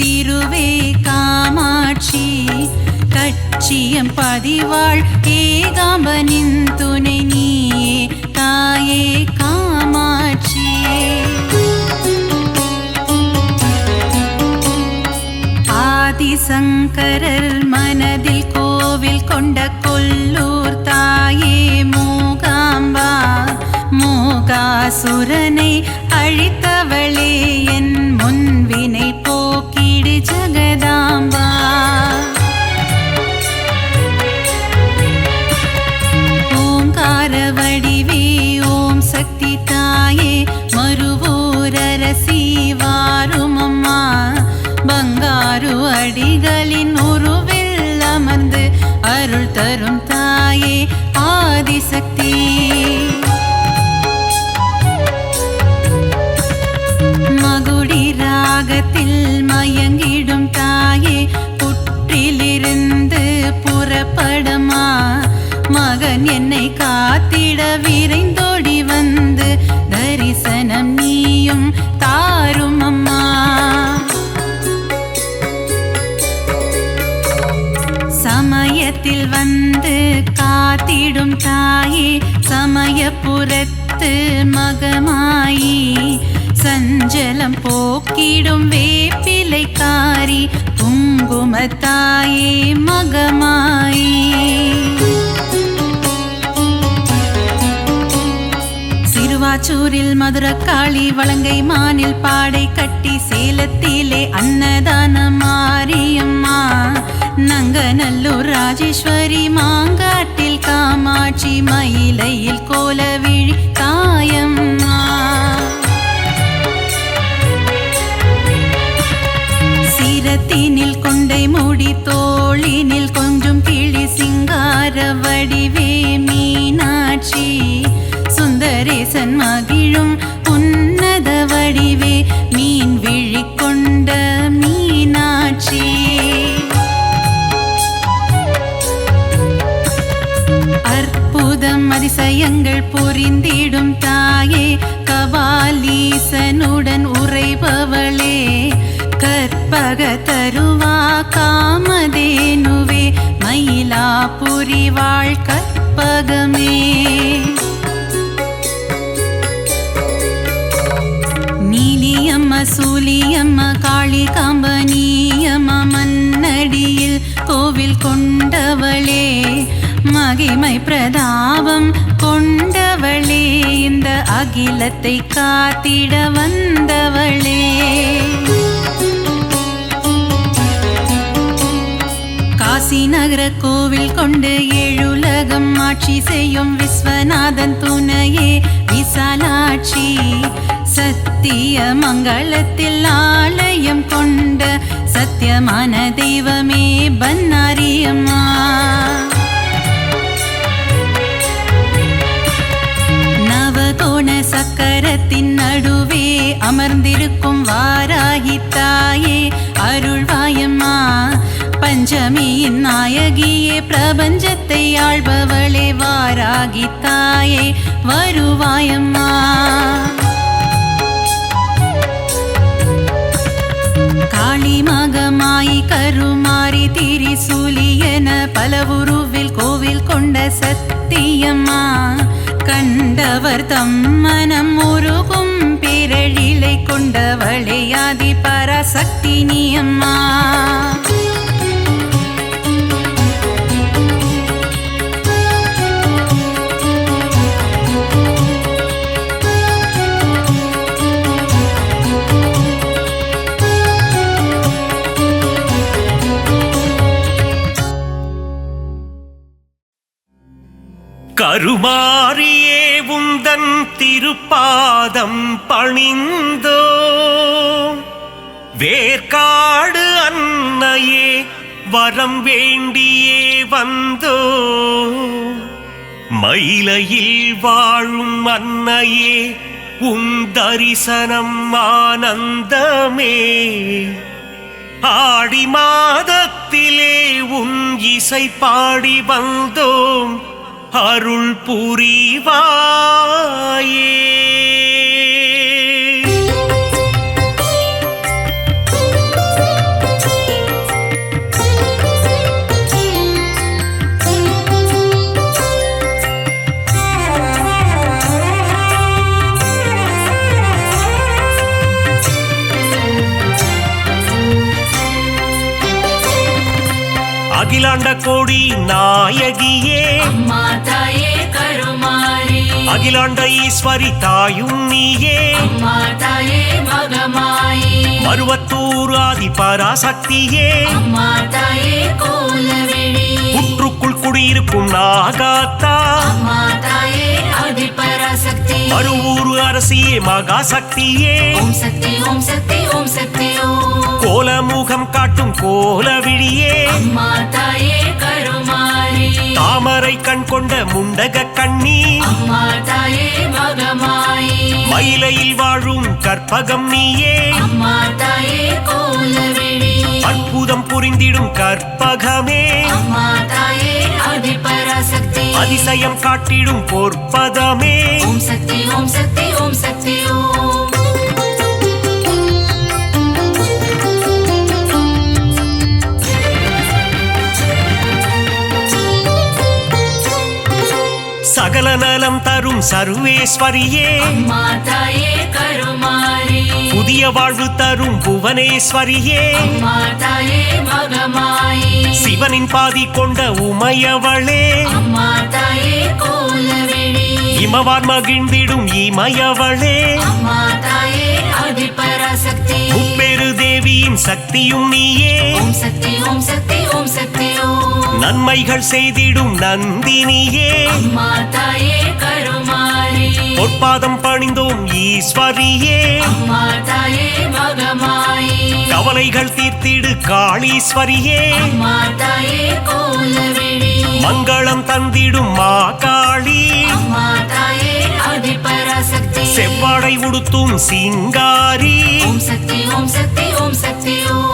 திருவே காமாட்சி கட்சியம் பதிவாள் ஏகாம்பனின் துணை நீயே தாயே காமாட்சியே. ஆதிசங்கரர் மனதில் கோவில் கொண்ட கொல்லூர் தாயே மூகாம்பா மூகாசுரனை அழித்தவளே என் முன்வினை போக்கிடு ஜகதாம்பா. ஓங்கார வடிவே ஓம் சக்தி தாயே மறுவூரரசி வாருமம்மா பங்காரு அடிகளின் உருவில் அமர்ந்து அருள் தரும் தாயே ஆதிசக்தி. மகுடி ராகத்தில் மயங்கிடும் தாயே புற்றிலிருந்து புறப்படமா மகன் என்னை காத்திட விரைந்தோடி வந்து தரிசனம் நீயும் தாரும் அம்மா. சமயத்தில் வந்து காத்திடும் தாயே சமயபுரத்து மகமாயி சஞ்சலம் போக்கிடும் வேப்பிலைக்காரி குங்குமத்தாயே மகமாயி. சிறுவாச்சூரில் மதுரக்காளி வலங்கை மானில் பாடை கட்டி சேலத்திலே அன்னதான மாரியம்மா நங்கநல்லூர் ராஜேஸ்வரி மாங்காட்டில் காமாட்சி மயிலையில் கோலவிழி தாயம்மா. சிரத்தினில் கொண்டை மூடி தோளினில் கொஞ்சம் கிளி சிங்கார வடிவே மீனாட்சி சுந்தரேசன் மகிழும் உன்னத வடிவே மீன் விழி கொண்ட மீனாட்சி. அற்புதம் அதிசயங்கள் புரிந்திடும் தாயே கபாலீசனுடன் உறைபவளே கற்பக தருவா காமதேனுவே மயிலாபுரி வாழ் கற்பகமே. நீலியம்ம சூலியம்ம காளிகாம்பனியம்ம மன்னடியில் கோவில் கொண்டவளே மகிமை பிரதாபம் கொண்டவளே இந்த அகிலத்தை காத்திட வந்தவளே. காசி நகர கோவில் கொண்டு ஏழுலகம் ஆட்சி செய்யும் விஸ்வநாதன் துணையே விசாலாட்சி சத்திய மங்களத்தில் ஆலயம் கொண்ட சத்தியமான தெய்வமே பன்னாரியம்மா. நவகோண சக்கரத்தின் நடுவே அமர்ந்திருக்கும் வாராகி தாயே அருள்வாயம்மா பஞ்சமியின் நாயகியே பிரபஞ்சத்தை ஆள்பவளே வாராகி தாயே வருவாயம்மா. காளி மகமாயி கருமாரி திரிசூலியன பலவுருவில் கோவில் கொண்ட சத்தியம்மா கண்டவர் தம் மனம் உருகும் பிறழிலை கொண்டவளே ஆதி பராசக்தி நீயம்மா. கருமாரியே உந்தன் திருப்பாதம் பணிந்தோ வேர்க்காடு அன்னையே வரம் வேண்டியே வந்தோ மயிலையில் வாழும் அன்னையே உன் தரிசனம் ஆனந்தமே ஆடி மாதத்திலே உன் இசை பாடி வந்தோம் அருள் புரிவாயே. அகிலாண்ட கோடி நாயகியே அம்மா தாயே கருமாரி அகிலாண்ட ஈஸ்வரி தாயும் நீயே அம்மா தாயே மகமாயி மருவத்தூர் ஆதி பராசக்தியே அம்மா தாயே கோலவிழி புற்றுக்குள் குடியிருக்கும் நாகாத்தா அம்மா தாயே ஆதிபராசக்தி மருவூர் அரசியே மகாசக்தியே ஓம் சக்தி ஓம் சக்தி ஓம் சக்தி ஓம் கோலமுகம் காட்டும் கோலவிழியே அம்மா தாயே கருமாரி தாமரை கண் கொண்ட முண்டக கண்ணி அம்மா தாயே மகமாயி மயிலையில் வாழும் கற்பகம் நீயே அம்மா தாயே கோலவிழி அற்புதம் புரிந்திடும் கற்பகமே அம்மா தாயே ஆதிபராசக்தி அதிசயம் காட்டிடும் பொற்பதமே ஓம் சக்தி ஓம் சக்தி ஓம் சக்தி ஓம் சகல நலம் தரும் சர்வேஸ்வரியே அம்மா தாயே கருமாரி புதிய வாழ்வு தரும் புவனேஸ்வரியே அம்மா தாயே மகமாயி சிவனின் பாதி கொண்ட உமையவளே அம்மா தாயே கோலவிழி இமவார் மகிழ்ந்திடும் இமயவளே அம்மா தாயே ஆதிபராசக்தி முப்பெரு தேவியின் சக்தியும் நீயே ஓம் சக்தி ஓம் சக்தி ஓம் சக்தி ஓம் நன்மைகள் செய்திடும் நந்தினியே அம்மா தாயே கருமாரி பொற்பாதம் பணிந்தோம் ஈஸ்வரியே அம்மா தாயே மகமாயி கவலைகள் தீர்த்திடு காளீஸ்வரியே அம்மா தாயே கோலவிழி மங்களம் தந்திடும் மாகாளி அம்மா தாயே ஆதிபராசக்தி செவ்வாடை உடுத்தும் சிங்காரி ஓம் சக்தி ஓம் சக்தி ஓம் சக்தி ஓம்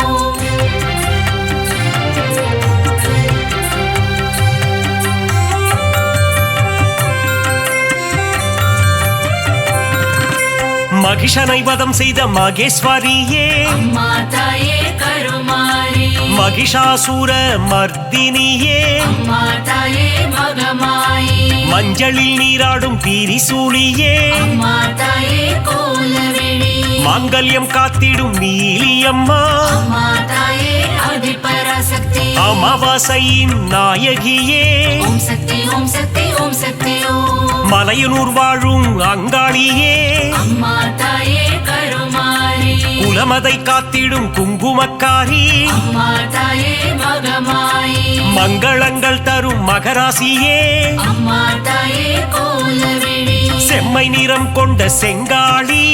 மகிஷனை வதம் செய்த மகேஸ்வரியே அம்மா தாயே கருமாரி மகிஷாசூர மர்தினியே அம்மா தாயே மகமாயி மஞ்சளில் நீராடும் திரிசூலியே அம்மா தாயே கோலவிழி மாங்கல்யம் காத்திடும் நீலியம்மா அம்மா தாயே ஆதிபராசக்தி அமாவாசையின் நாயகியே ஓம் சக்தி ஓம் சக்தி ஓம் சக்தி ஓம் மலையனூர் வாழும் அங்காளியே அம்மா தாயே கருமாரி குலமதை காத்திடும் குங்குமக்காரி அம்மா தாயே மகமாயி மங்களங்கள் தரும் மகராசியே அம்மா தாயே கோலவிழி செம்மை நிறம் கொண்ட செங்காளி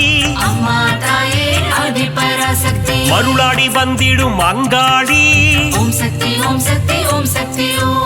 அம்மா தாயே ஆதிபராசக்தி மருளாடி வந்திடும் அங்காளி ஓம் சக்தி ஓம் சக்தி ஓம் சக்தி ஓம்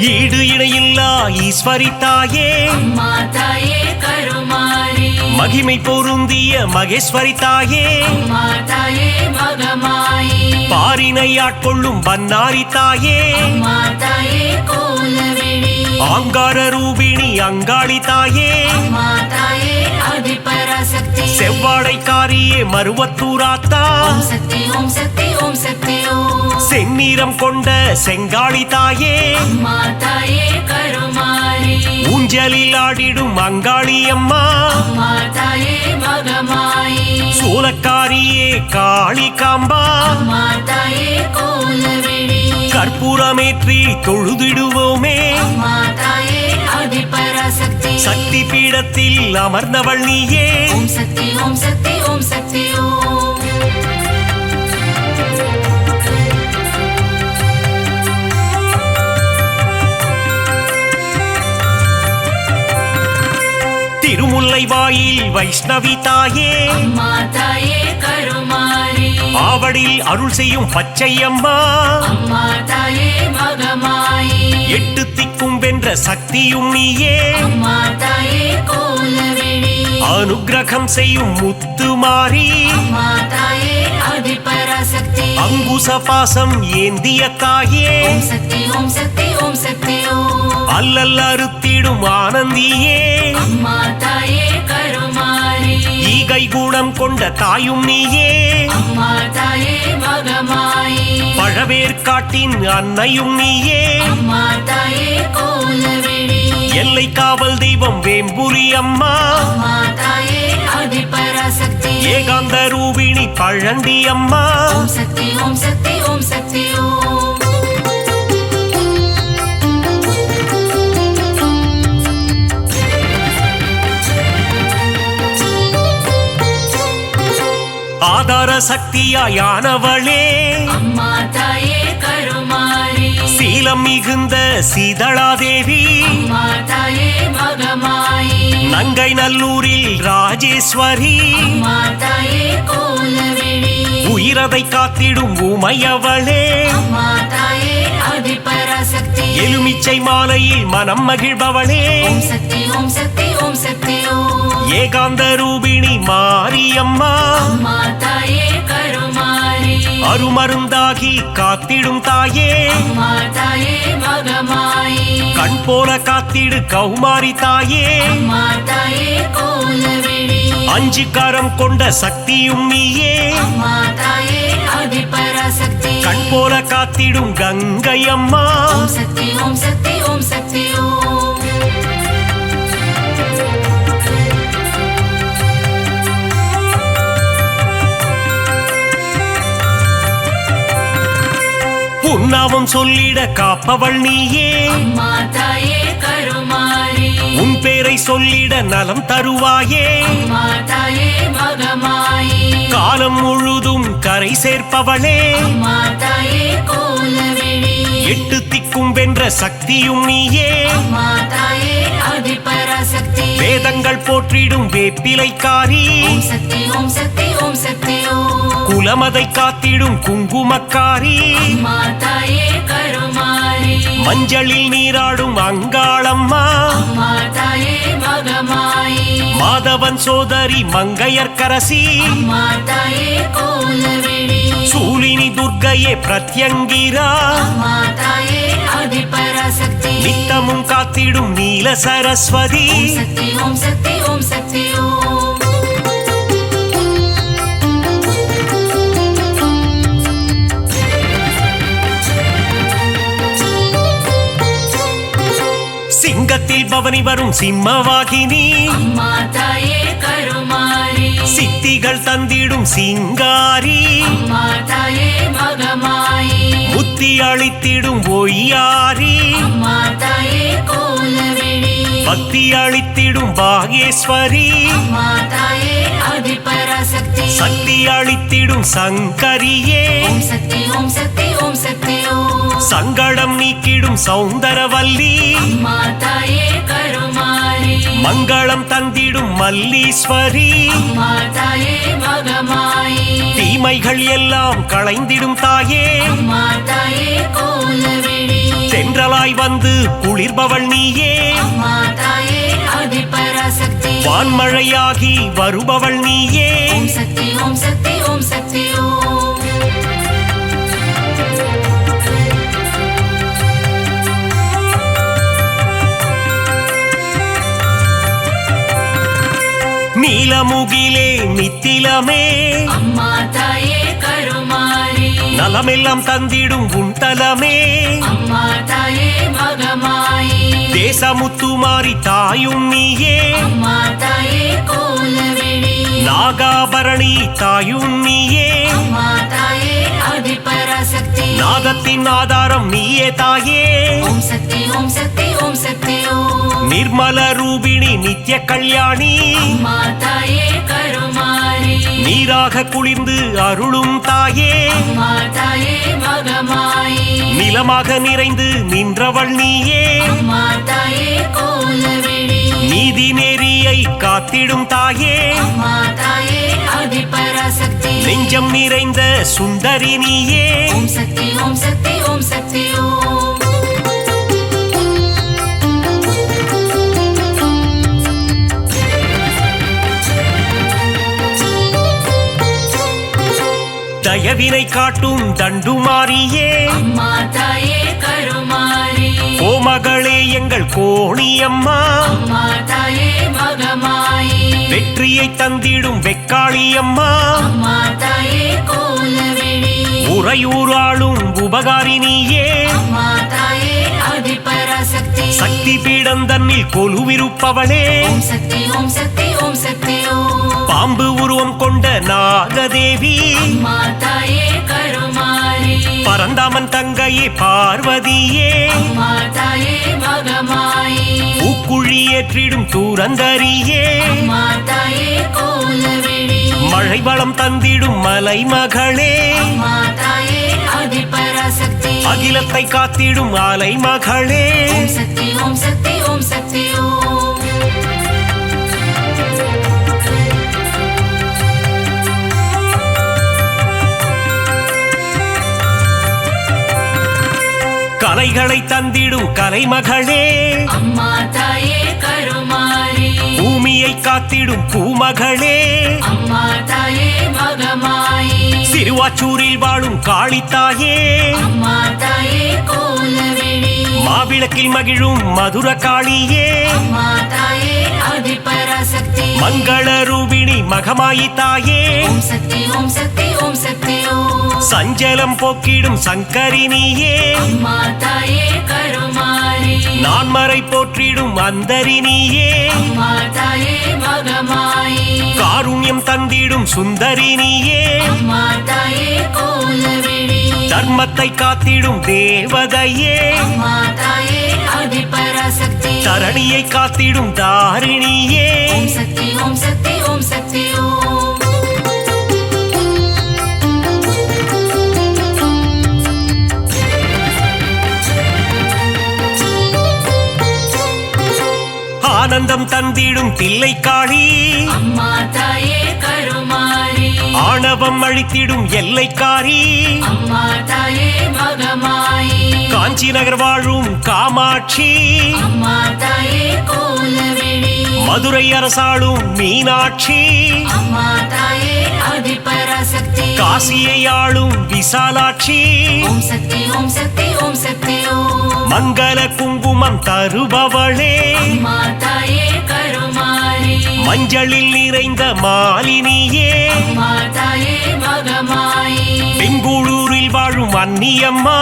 ஈடு இணையில்லா ஈஸ்வரி தாயே அம்மா தாயே கருமாரி மகிமை பொருந்திய மகேஸ்வரி தாயே அம்மா தாயே மகமாயி பாரினை ஆட்கொள்ளும் பன்னாரி தாயே அம்மா தாயே கோலவிழி ஆங்கார ரூபிணி அங்காளி தாயே அம்மா தாயே ஆதிபராசக்தி செவ்வாடைக்காரியே மருவத்தூராத்தா ஓம் சக்தி ஓம் சக்தி ஓம் சக்தி ஓம் செந்நிறம் கொண்ட செங்காளி தாயே அம்மா தாயே கருமாரி ஊஞ்சலில் ஆடிடும் அங்காளி அம்மா அம்மா தாயே மகமாயி சூலக்காரியே காளி காம்பா அம்மா தாயே கோலவிழி கற்பூரமேற்றி தொழுதிடுவோமே அம்மா தாயே ஆதிபராசக்தி சக்தி பீடத்தில் அமர்ந்தவள் நீயே ஓம் சக்தி ஓம் சக்தி ஓம் சக்தி ஓம் திருமுல்லை வாயில் வைஷ்ணவி தாயே அம்மா தாயே கருமாரி ஆவடில் அருள் செய்யும் பச்சையம்மா அம்மா தாயே மகமாயி எட்டு திக்கும் வென்ற சக்தியும் நீயே அம்மா தாயே கோலவிழி அனுக்கிரகம் செய்யும் முத்துமாரி அம்மா தாயே ஆதிபராசக்தி அங்குச பாசம் ஏந்திய தாயே ஓம் சக்தி ஓம் சக்தி ஓம் சக்தி ஓம் அல்லல் அறுத்திடும் ஆனந்தியே அம்மா தாயே கருமாரி ஈகை குணம் கொண்ட தாயும் நீயே அம்மா தாயே மகமாயி பழவேற்காட்டின் அன்னையும் நீயே அம்மா தாயே கோலவிழி எல்லை காவல் தெய்வம் அம்மா அம்மா தாயே ஆதிபராசக்தி ஏகாந்த ரூபிணி பழந்தி அம்மா ஓம் சக்தி ஓம் சக்தி ஓம் சக்தி ஓம் ஆதார சக்தியானவளே அம்மா தாயே கருமாரி சீலம் மிகுந்த சீதளாதேவி அம்மா தாயே மகமாயி நங்கை நல்லூரில் ராஜேஸ்வரி அம்மா தாயே கோலவிழி உயிரதை காத்திடும் உமையவளே அம்மா தாயே ஆதிபராசக்தி எலுமிச்சை மாலையில் மனம் மகிழ்பவளே ஓம் சக்தி ஓம் சக்தி ஓம் சக்தி ஓம் ஏகாந்த ரூபிணி மாரியம்மா அம்மா தாயே கருமாரி அருமருந்தாகி காத்திடும் தாயே அம்மா தாயே மகமாயி கண் போல காத்திடு கௌமாரி தாயே அம்மா தாயே கோலவிழி அஞ்சு கரம் கொண்ட சக்தியும் நீயே அம்மா தாயே ஆதிபராசக்தி கண் போல காத்திடும் கங்கை அம்மா ஓம் சக்தி ஓம் சக்தி ஓம் சக்தி ஓம் உன்னாமம் சொல்லிட காப்பவள் நீயே அம்மா தாயே கருமாரி உன் பேரை சொல்லிட நலம் தருவாயே அம்மா தாயே மகமாயி காலம் முழுதும் கரை சேர்ப்பவளே அம்மா தாயே கோலவிழி எட்டு திக்கும் வென்ற சக்தியும் நீயே அம்மா தாயே ஆதிபராசக்தி வேதங்கள் போற்றிடும் வேப்பிலைக்காரி ஓம் சக்தி ஓம் சக்தி ஓம் சக்தி ஓம் குலமதை காத்திடும் குங்குமக்காரி அம்மா தாயே கருமாரி மஞ்சளில் நீராடும் அங்காளம்மா அம்மா தாயே மகமாயி மாதவன் சோதரி மங்கையர்க்கரசி அம்மா தாயே கோலவிழி சூலினி துர்க்கையே பிரத்யங்கிரா அம்மா தாயே ஆதிபராசக்தி நித்தமும் காத்திடும் நீல சரஸ்வதி ஓம் சக்தி ஓம் சக்தி ஓம் சக்தி ஓம் சிங்கத்தில் பவனி வரும் சிம்மவாகினி அம்மா தாயே கருமாரி சித்திகள் தந்திடும் சிங்காரி அம்மா தாயே மகமாயி புத்தி அளித்திடும் ஒய்யாரி அம்மா தாயே கோலவிழி பக்தி அளித்திடும் பாகேஸ்வரி அம்மா தாயே ஆதிபராசக்தி சக்தி அளித்திடும் சங்கரியே ஓம் சக்தி ஓம் சக்தி ஓம் சக்தி ஓம் சங்கடம் நீக்கிடும் சௌந்தரவல்லி அம்மா தாயே கருமாரி மங்களம் தந்திடும் மல்லீஸ்வரி அம்மா தாயே மகமாயி தீமைகள் எல்லாம் களைந்திடும் தாயே அம்மா தாயே கோலவிழி தென்றலாய் வந்து குளிர்பவள் நீயே அம்மா தாயே ஆதிபராசக்தி வான்மழையாகி வருபவள் நீயே ஓம் சக்தி ஓம் சக்தி ஓம் சக்தி ஓம் நீலமுகிலே நித்திலமே அம்மா தாயே கருமாரி நலமெல்லாம் தந்திடும் உன் தலமே அம்மா தாயே மகமாயி தேசமுத்துமாரி தாயும் நீயே அம்மா தாயே கோலவிழி நாகாபரணி தாயும் நீயே அம்மா தாயே ஆதிபராசக்தி நாதத்தின் ஆதாரம் நீயே தாயே ஓம் சக்தி ஓம் சக்தி ஓம் சக்தி ஓம் நிர்மல ரூபிணி நித்ய கல்யாணி அம்மா தாயே கருமாரி நீராக குளிர்ந்து அருளும் தாயே அம்மா தாயே மகமாயி நிலமாக நிறைந்து நின்றவள் நீயே அம்மா தாயே கோலவிழி நீதி நெறியை காத்திடும் தாயே அம்மா தாயே ஆதிபராசக்தி நெஞ்சம் நிறைந்த சுந்தரி நீயே ஓம் சக்தி ஓம் சக்தி ஓம் சக்தி ஓம் தயவினை காட்டும் தண்டுமாரியே அம்மா தாயே கருமாரி கோமகளே எங்கள் கோணியம்மா அம்மா தாயே மகமாயி வெற்றியை தந்திடும் வெக்காளியம்மா அம்மா தாயே கோலவிழி உறையூராளும் உபகாரினியே அம்மா தாயே ஆதிபராசக்தி பராசக்தி சக்தி பீடம் தன்னில் கொலுவிருப்பவளே ஓம் சக்தி ஓம் சக்தி ஓம் சக்தி ஓம் பாம்பு உருவம் கொண்ட நாகதேவி அம்மா தாயே கருமாரி பரந்தாமன் தங்கையே பார்வதியே அம்மா தாயே மகமாயி பூக்குழி ஏற்றிடும் தூரந்தரியே அம்மா தாயே கோலவிழி மழை வளம் தந்திடும் மலை மகளே அம்மா தாயே ஆதி பராசக்தி அகிலத்தை காத்திடும் ஆலை மகளே ஓம் சக்தி ஓம் சக்தி ஓம் சக்தி ஓம் கலைகளை தந்திடும் கலைமகளே அம்மா தாயே கருமாரி பூமியை காத்திடும் பூமகளே அம்மா தாயே மகமாயி சிறுவாச்சூரில் வாழும் காளித்தாயே அம்மா தாயே கோலவிழி மாவிளக்கில் மகிழும் மதுர காளியே அம்மா தாயே ஆதி பராசக்தி மங்கள ரூபிணி மகமாயி தாயே ஓம் சக்தி ஓம் சக்தி ஓம் சக்தி ஓம் சஞ்சலம் போக்கிடும் சங்கரினியே அம்மா தாயே கருமாரி நான்மறை போற்றிடும் அந்தரினியே அம்மா தாயே மகமாயி காருண்யம் தந்திடும் சுந்தரினியே அம்மா தாயே கோலவிழி தர்மத்தை காத்திடும் தேவதையே அம்மா தாயே ஆதி பராசக்தி தரணியை காத்திடும் தாரிணியே ஓம் சக்தி ஓம் சக்தி ஓம் சக்தி ஓம் ஆனந்தம் தந்திடும் தில்லைக்காளி அம்மா தாயே கருமாரி ஆணவம் அழித்திடும் எல்லைக்காரி அம்மா தாயே மகமாயி காஞ்சி நகர் வாழும் காமாட்சி அம்மா தாயே கோலவிழி மதுரை அரசாளும் மீனாட்சி அம்மா தாயே ஆதி பராசக்தி காசியை ஆளும் விசாலாட்சி ஓம் சக்தி ஓம் சக்தி ஓம் சக்தி ஓம் மங்கள குங்குமம் தருபவளே அம்மா தாயே கருமாரி மஞ்சளில் நிறைந்த மாலினியே அம்மா தாயே மகமாயி பெங்களூரில் வாழும் அன்னியம்மா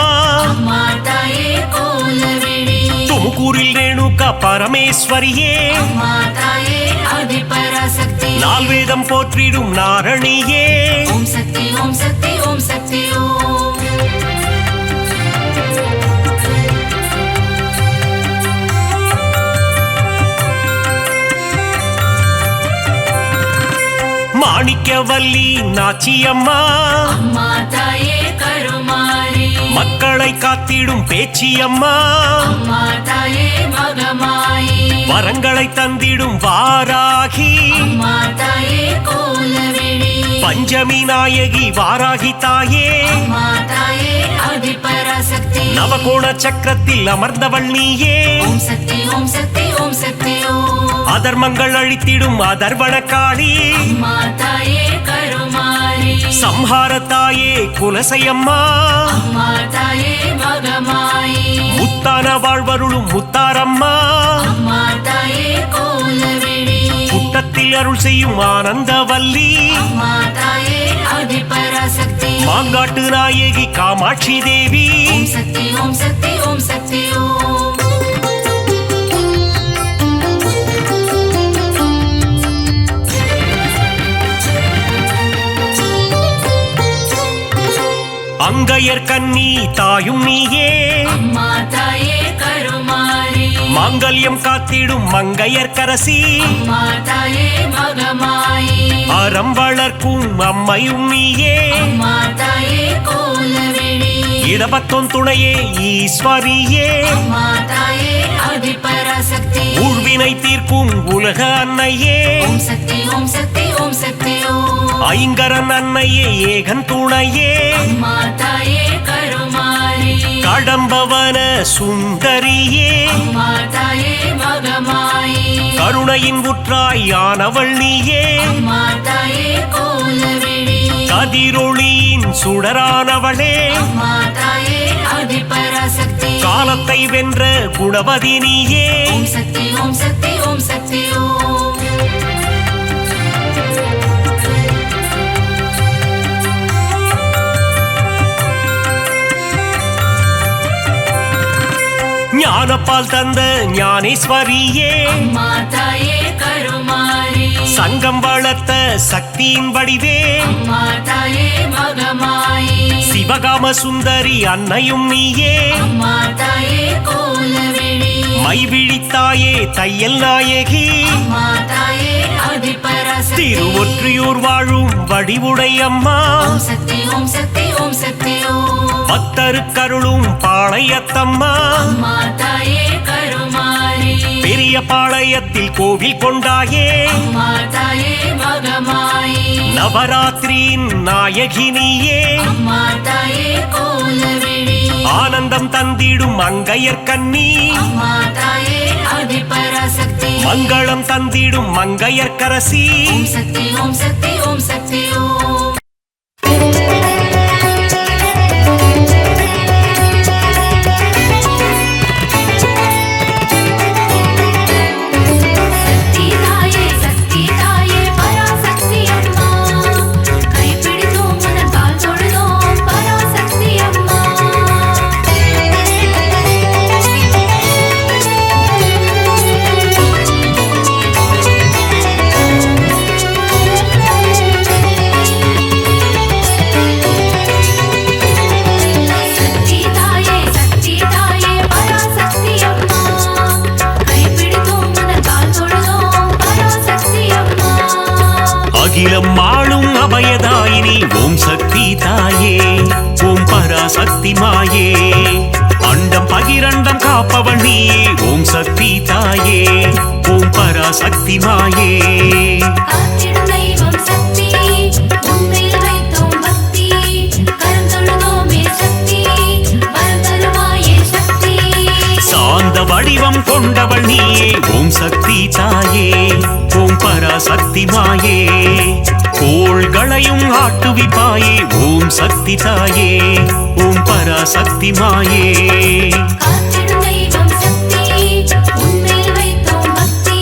அம்மா தாயே கோலவிழி துமுக்கூரில் ரேணுகா பரமேஸ்வரியே அம்மா தாயே ஆதி பராசக்தி நால்வேதம் போற்றிடும் நாரணியே ஓம் சக்தி ஓம் சக்தி ஓம் சக்தி ஓம் மாணிக்கவல்லி நாச்சியம்மா அம்மா தாயே கருமாரி மக்களை காத்திடும் பேச்சியம்மா அம்மா தாயே மகமாயி வரங்களை தந்திடும் வாராகி அம்மா தாயே கோலவிழி பஞ்சமி நாயகி வாராகி தாயே அம்மா தாயே ஆதி பராசக்தி நவகோண சக்கரத்தில் அமர்ந்தவள் நீயே ஓம் சக்தி ஓம் சக்தி ஓம் சக்தி ஓம் அதர்மங்கள் அழித்திடும் அதர்வண காளி அம்மா தாயே கருமாரி சம்ஹார தாயே குலசையம்மா அம்மா தாயே மகமாயி முத்தான வாழ்வருளும் முத்தாரம்மா அம்மா தாயே கோலவிழி புட்டத்தில் அருள் செய்யும் ஆனந்தவல்லி அம்மா தாயே ஆதி பராசக்தி மாங்காட்டு நாயகி காமாட்சி தேவி ஓம் சக்தி ஓம் சக்தி ஓம் சக்தி ஓம் அங்கையர் கண்ணி தாயும் நீயே அம்மா தாயே கருமாரி மாங்கல்யம் காத்திடும் மங்கையர் கரசி அம்மா தாயே மகமாயி அறம் வளர்க்கும் அம்மையும் நீயே அம்மா தாயே கோலவிழி இடபத்தோன் துணையே ஈஸ்வரியே அம்மா தாயே ஆதி பராசக்தி ஊழ்வினை தீர்க்கும் உலக அன்னையே ஓம் சக்தி ஓம் சக்தி ஓம் சக்தி ஓம் ஐங்கரன் அன்னையே ஏகன் துணையே அம்மா தாயே கருமாரி கடம்பவன சுந்தரியே அம்மா தாயே மகமாயி கருணையின் உற்றாயானவள் நீயே அம்மா தாயே கோலவிழி கதிரொளியின் சுடரானவளே அம்மா தாயே ஆதி பராசக்தி காலத்தை வென்ற குணவதி நீயே ஓம் சக்தி ஓம் சக்தி ஓம் சக்தி ஓம் ஞானப்பால் தந்த ஞானேஸ்வரியே அம்மா தாயே கருமாரி சங்கம் வளர்த்த சக்தியின் வடிவே அம்மா தாயே மகமாயி சிவகாம சுந்தரி அன்னையும் நீயே அம்மா தாயே கோலவிழி மைவிழித்தாயே தையல் நாயகி அம்மா தாயே ஆதிபராசக்தி திருவொற்றியூர் வாழும் வடிவுடை அம்மா ஓம் சக்தி ஓம் சக்தி ஓம் சக்தி ஓம் பக்தருக்கருளும் பாளையத்தம்மா அம்மா தாயே கருமாரி பெரிய பாளையத்தில் கோவில் கொண்டாயே அம்மா தாயே மகமாயி நவராத்திரியின் நாயகி நீயே அம்மா தாயே கோலவிழி ஆனந்தம் தந்திடும் மங்கையர் கண்ணி அம்மா தாயே ஆதிபராசக்தி மங்களம் தந்திடும் மங்கையர் கரசி ஓம் சக்தி ஓம் சக்தி ஓம் சக்தி ஓம் சக்தி தாயே பராசக்தி அம்மா கைப்பிடித்தோம் மனதால் தொழுதோம் பராசக்தி அம்மா சக்தி தாயே பராசக்தி அம்மா கைப்பிடித்தோம் மனதால் தொழுதோம் பராசக்தி அம்மா அகிலம் ஆளும் அபயதாயினி ஓம் சக்தி தாயே ஓம் பராசக்தி மாயே அண்டம் பகிரண்டம் காப்பவள் நீயே ஓம் சக்தி தாயே ஓம் பராசக்தி மாயே காத்திடும் தெய்வம் சக்தி உன்மேல் வைத்தோம் பக்தி கரம் தொழுதோமே சக்தி வரம் தருவாயே சக்தி சாந்த வடிவம் கொண்டவள் நீயே ஓம் சக்தி தாயே ஓம் பராசக்தி மாயே கோள்களையும் ஆட்டுவிப்பாயே ஓம் சக்தி தாயே ஓம் பராசக்தி மாயே காத்திடும் தெய்வம் சக்தி உன்மேல் வைத்தோம் பக்தி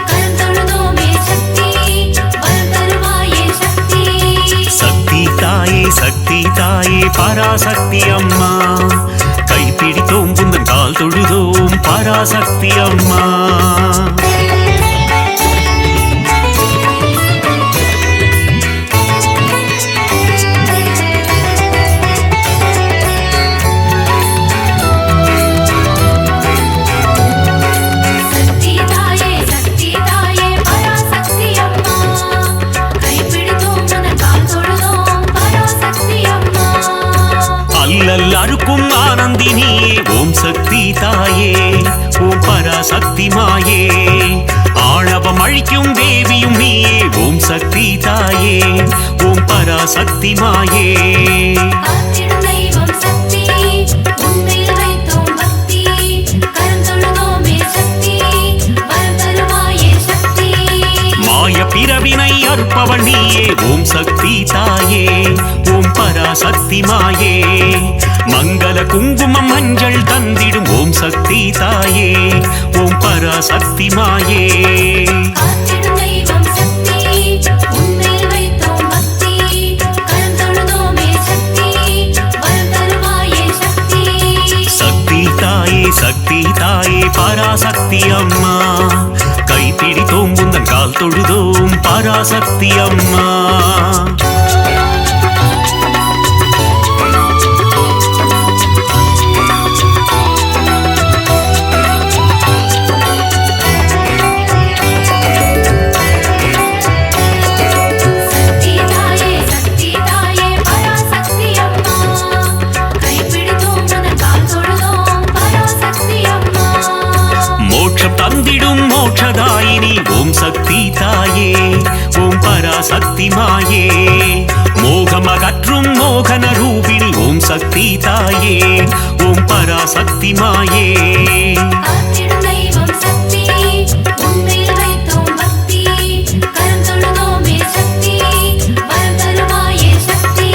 கரம் தொழுதோமே சக்தி வரம் தருவாயே சக்தி சக்தி தாயே பராசக்தி அம்மா கைப்பிடித்தோம் குந்தன் கால் தொழுதோம் பராசக்தி அம்மா சக்தி தாயே பராசக்தி அம்மா கைப்பிடித்தோம் மனதால் தொழுதோம் பராசக்தி அம்மா அல்லல் அறுக்கும் ஆனந்தினியே ஓம் சக்தி தாயே ஓம் பராசக்தி மாயே ஆணவம் அழிக்கும் தேவியும் நீயே ஓம் சக்தி தாயே ஓம் பராசக்தி மாயே காத்திடும் தெய்வம் சக்தி உன்மேல் வைத்தோம் பக்தி கரம் தொழுதோமே சக்தி வரம் தருவாயே சக்தி மாய பிறவினை அறுப்பவள் நீயே ஓம் சக்தி தாயே ஓம் பராசக்தி மாயே மங்கள குங்குமம் மஞ்சள் தந்திடும் ஓம் சக்தி தாயே ஓம் பராசக்தி மாயே காத்திடும் தெய்வம் சக்தி உன்மேல் வைத்தோம் பக்தி கரம் தொழுதோமே சக்தி வரம் தருவாயே சக்தி சக்தி தாயே பராசக்தி அம்மா கைப்பிடித்தோம் குந்தன் கால் தொழுதோம் பராசக்தி அம்மா சக்தி தாயே பராசக்தி அம்மா கைப்பிடித்தோம் மனதால் தொழுதோம் பராசக்தி அம்மா மோட்சம் தந்திடும் மோட்சதாயினி ஓம் சக்தி தாயே ஓம் பராசக்தி மாயே மோகம் அகற்றும் மோகன ரூபிணி ஓம் சக்தி தாயே ஓம் பராசக்தி மாயே காத்திடும் தெய்வம் சக்தி உன்மேல் வைத்தோம் பக்தி கரம் தொழுதோமே சக்தி வரம் தருவாயே சக்தி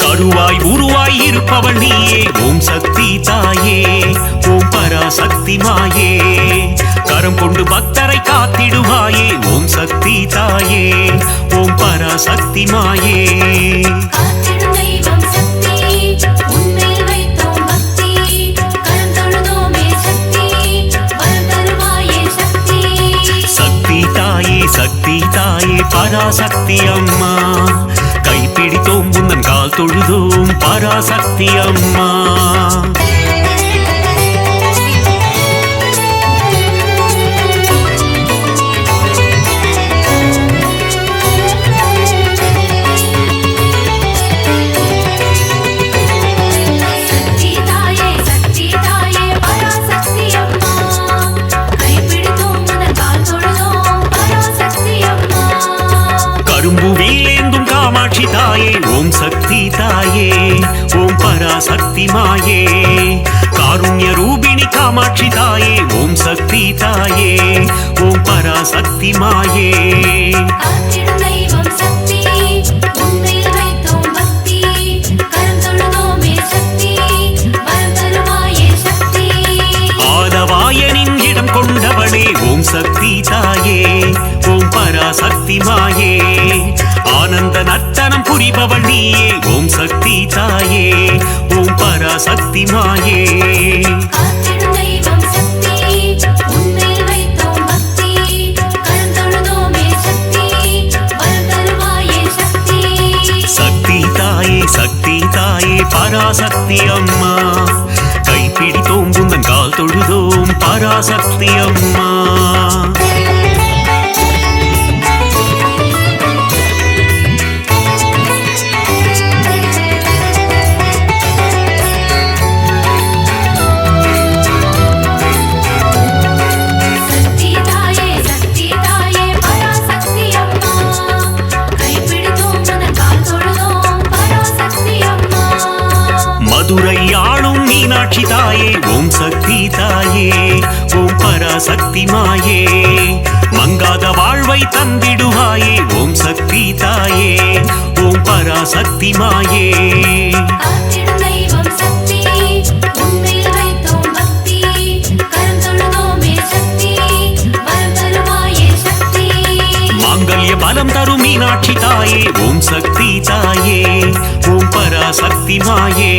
கருவாய் உருவாய் இருப்பவள் நீயே ஓம் சக்தி தாயே ஓம் பராசக்தி மாயே கரம் கொண்டு பக்தரை காத்திடுவாயே ஓம் சக்தி தாயே ஓம் பராசக்தி மாயே காத்திடும் தெய்வம் சக்தி உன்மேல் வைத்தோம் பக்தி கரம் தொழுதோமே சக்தி பராசக்தி அம்மா கைப்பிடித்தோம் உந்தன் கால் தொழுதோம் பராசக்தி அம்மா காமாட்சி தாயே ஓம் சக்தி தாயே ஓம் பராசக்தி மாயே காருண்ய ரூபிணி காமாட்சி தாயே ஓம் சக்தி தாயே ஓம் பராசக்தி மாயே ஆலவாயனின் இடம் கொண்டவளே ஓம் சக்தி தாயே ஓம் பராசக்தி மாயே ஆனந்த நர்த்தனம் புரிபவள் நீயே ஓம் சக்தி தாயே ஓம் பராசக்தி மாயே சக்தி தாயே சக்தி தாயே பராசக்தி அம்மா கைப்பிடித்தோம் உந்தன் கால் தொழுதோம் பராசக்தி அம்மா மதுரை ஆளும் மீனாட்சி தாயே ஓம் சக்தி தாயே ஓம் பராசக்தி மாயே மங்காத வாழ்வை தந்திடுவாயே ஓம் சக்தி தாயே ஓம் பராசக்தி மாயே மாங்கல்ய பலம் தரும் மீனாட்சி தாயே ஓம் சக்தி தாயே ஓம் பராசக்தி மாயே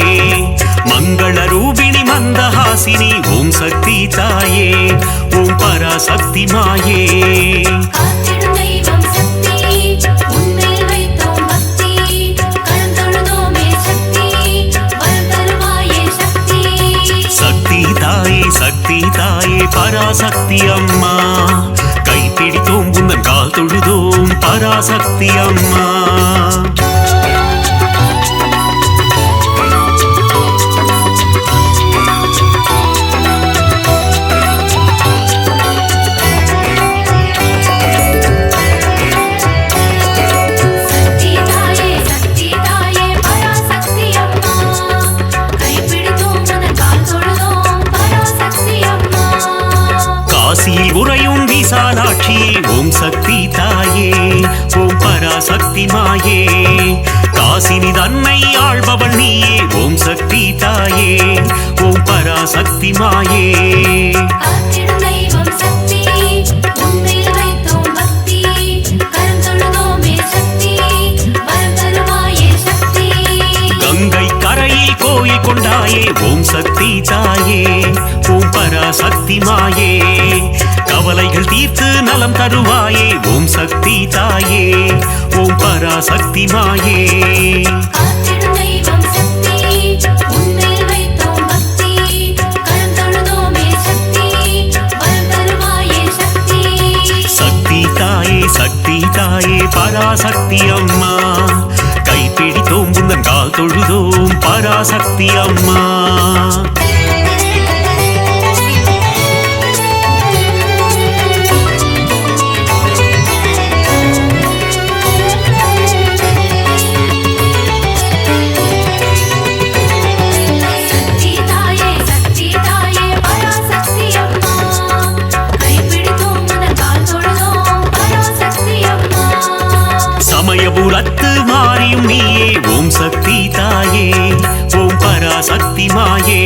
மங்கள ரூபிணி மந்தஹாசினி ஓம் சக்தி தாயே ஓம் பராசக்தி மாயே சக்தி தாயே சக்தி தாயே பராசக்தி அம்மா கைப்பிடித்தோம் உந்தன் கால் தொழுதோம் பராசக்தி அம்மா காசியில் உறையும் விசாலாட்சியே ஓம் சக்தி தாயே ஓம் பராசக்தி மாயே காசினி தன்னை ஆள்பவள் நீயே ஓம் சக்தி தாயே ஓம் பராசக்தி மாயே கங்கை கரையில் கோயில் கொண்டாயே ஓம் சக்தி தாயே ஓம் பராசக்தி மாயே கவலைகள் தீர்த்து நலம் தருவாயே ஓம் சக்தி தாயே ஓம் பராசக்தி மாயே சக்தி தாயே சக்தி தாயே பராசக்தி அம்மா கைப்பிடித்தோம் உந்தன் கால் தொழுதோம் பராசக்தி அம்மா சமயபுரத்து மாறியும் நீயே ஓம் சக்தி தாயே ஓம் பராசக்தி மாயே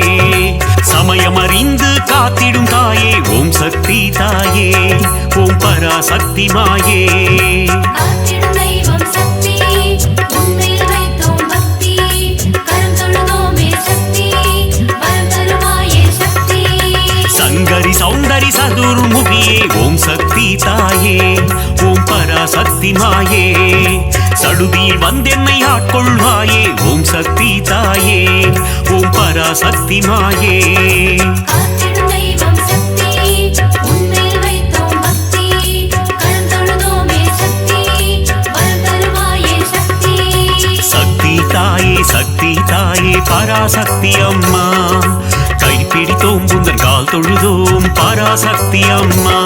சமயமறிந்து காத்திடும் தாயே ஓம் சக்தி தாயே ஓம் பராசக்தி மாயே சங்கரி சௌந்த சுந்தரி சதுர்முகியே ஓம் சக்தி தாயே ஓம் பராசக்தி மாயே சடுதியில் வந்தென்னை ஆட்கொள்வாயே ஓம் சக்தி தாயே ஓம் பராசக்தி மாயே காத்திடும் தெய்வம் சக்தி உன்மேல் வைத்தோம் பக்தி கரம் தொழுதோமே சக்தி வரம் தருவாயே சக்தி சக்தி தாயே பராசக்தி அம்மா கைப்பிடித்தோம் புந்தன் கால் தொழுதோம் பராசக்தி அம்மா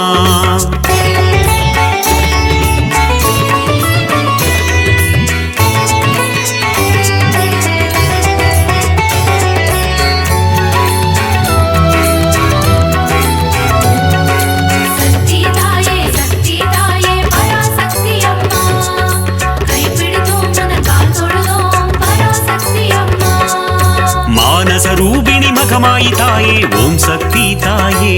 சக்தி தாயே பராசக்தி அம்மா கைப்பிடித்தோம் உனது கால் தொழுதோம் பராசக்தி அம்மா மானசரூபிணி மகமாயி தாயே ஓம் சக்தி தாயே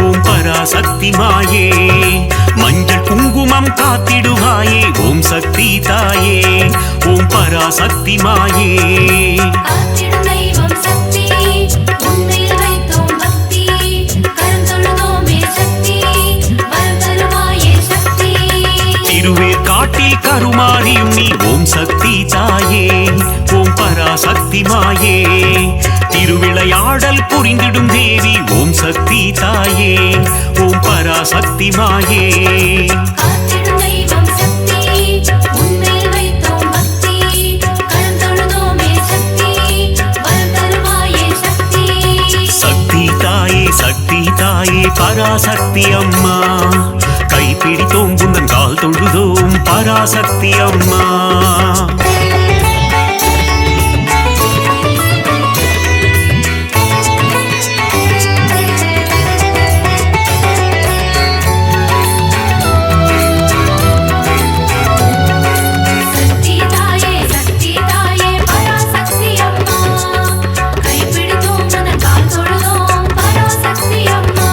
ஓம் பராசக்தி மாயே மஞ்சள் குங்குமம் காத்திடுவாயே ஓம் சக்தி தாயே ஓம் பராசக்தி மாயே காத்திடும் தெய்வம் சக்தி உன்மேல் வைத்தோம் பக்தி கரம் தொழுதோமே சக்தி வரம் தருவாயே சக்தி திருவேர் காட்டில் கருமாரியும் நீ ஓம் சக்தி தாயே ஓம் பராசக்தி மாயே திருவிளையாடல் புரிந்திடும் தேவி ஓம் சக்தி தாயே ஓம் பராசக்தி மாயே காத்திடும் தெய்வம் சக்தி உன்மேல் வைத்தோம் பக்தி கரம் தொழுதோமே சக்தி வரம் தருவாயே சக்தி சக்தி தாயே பராசக்தி அம்மா கைப்பிடித்தோம் புந்தன் கால் தொழுதோம் பராசக்தி அம்மா சக்தி தாயே பராசக்தி அம்மா கைப்பிடித்தோம் உனது கால் தொழுதோம் பராசக்தி அம்மா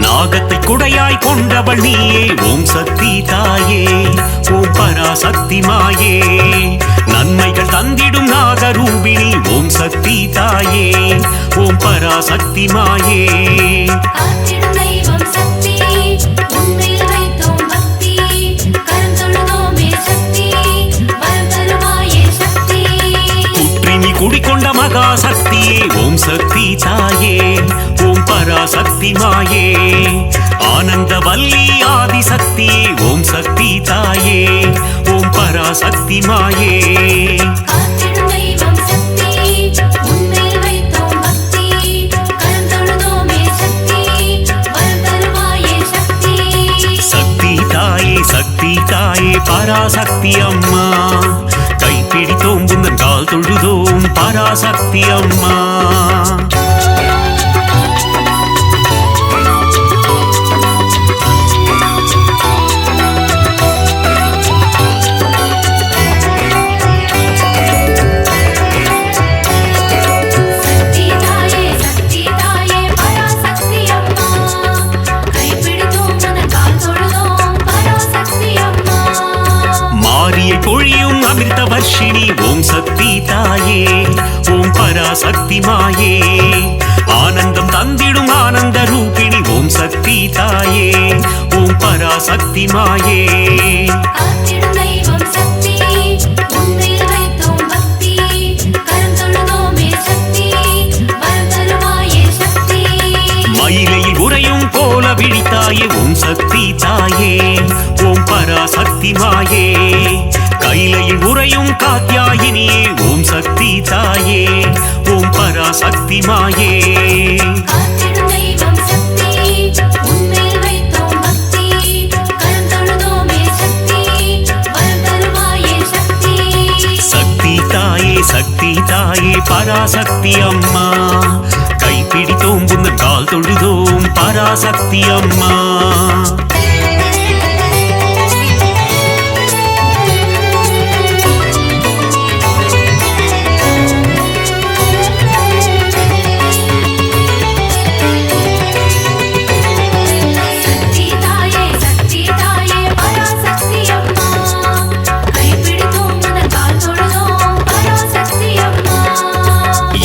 நாகத்தை குடையாய் கொண்டவள் நீயே ஓம் சக்தி தாயே ஓம் பராசக்தி மாயே நன்மைகள் தந்திடும் நாகரூபிணி ஓம் சக்தி தாயே ஓம் பராசக்தி மாயே காத்திடும் தெய்வம் சக்தி உன்மேல் வைத்தோம் பக்தி கரம் தொழுதோமே சக்தி வரம் தருவாயே சக்தி குற்றினி குடிக்கொண்ட மகாசக்தியே ஓம் சக்தி தாயே ஓம் பராசக்தி மாயே ஆனந்த வல்லி ஆதிசக்தியே ஓம் சக்தி தாயே ஓம் பராசக்தி மாயே காத்திடும் தெய்வம் சக்தி உன்மேல் வைத்தோம் பக்தி கரம் தொழுதோமே சக்தி வரம் தருவாயே சக்தி சக்தி தாயே பராசக்தி அம்மா கைப்பிடித்தோம் புந்தன் கால் தொழுதோம் பராசக்தி அம்மா சக்தி தாயே பராசக்தி அம்மா கைப்பிடித்தோம் உனது கால் தொழுதோம் பராசக்தி அம்மா மாரியை பொழியும் அமிர்த வர்ஷினி ஓம் சக்தி தாயே ஓம் பராசக்தி மாயே ஆனந்தம் தந்திடும் ஆனந்த ரூபிணி ஓம் சக்தி தாயே ஓம் பராசக்தி மாயே காத்திடும் தெய்வம் சக்தி உன்மேல் வைத்தோம் பக்தி கரம் தொழுதோமே சக்தி வரம் தருவாயே சக்தி மயிலையில் உறையும் கோல விழித்தாயே ஓம் சக்தி தாயே ஓம் பராசக்தி மாயே கைலையில் உறையும் காத்யாயினியே ஓம் சக்தி தாயே ஓம் பராசக்தி மாயே காத்திடும் தெய்வம் சக்தி உன்மேல் வைத்தோம் பக்தி கரம் தொழுதோமே சக்தி வரம் தருவாயே சக்தி சக்தி தாயே பராசக்தி அம்மா கைப்பிடித்தோம் புந்தன் கால் தொழுதோம் பராசக்தி அம்மா சக்தி தாயே பராசக்தி அம்மா கைப்பிடித்தோம் உனது கால் தொழுதோம் பராசக்தி அம்மா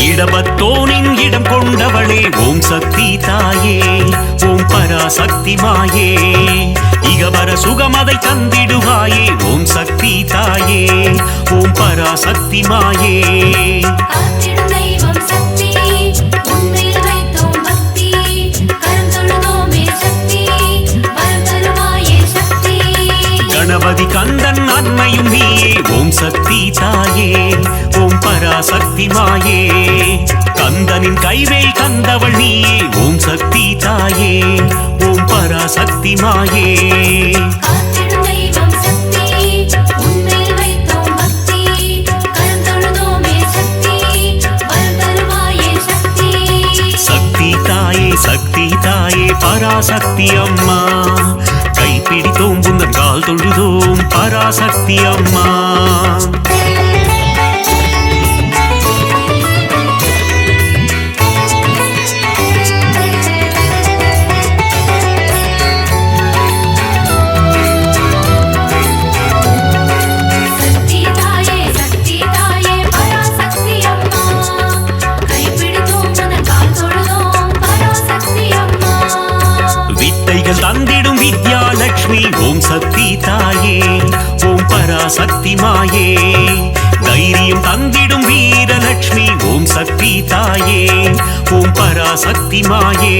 இடபத்தோனின் பீடம் கொண்டவளே ஓம் சக்தி தாயே ஓம் பராசக்தி மாயே இகவர சுகமதை தந்திடுவாயே ஓம் சக்தி தாயே ஓம் பராசக்தி மாயே காத்திடும் தெய்வம் சக்தி உன்மேல் வைத்தோம் பக்தி கரம் தொழுதோமே சக்தி வரம் தருவாயே சக்தி கணபதி கந்தன் அன்னையும் நீயே ஓம் சக்தி தாயே ஓம் பராசக்தி மாயே கந்தனின் கைவேல் தந்தவள் நீயே ஓம் சக்தி தாயே ஓம் பராசக்தி மாயே காத்திடும் தெய்வம் சக்தி உன்மேல் வைத்தோம் பக்தி கரம் தொழுதோமே சக்தி வரம் தருவாயே சக்தி சக்தி தாயே பராசக்தி அம்மா கைப்பிடித்தோம் உந்தன் கால் தொழுதோம் பராசக்தி அம்மா சக்தி தாயே பராசக்தி அம்மா கைப்பிடித்தோம் உன் கால் தொழுதோம் பராசக்தி அம்மா வித்தைகள் தந்திடும் வித்யாலட்சுமி ஓம் சக்தி தாயே ஓம் பராசக்தி மாயே தைரியம் தந்திடும் வீரலட்சுமி ஓம் சக்தி தாயே ஓம் பராசக்தி மாயே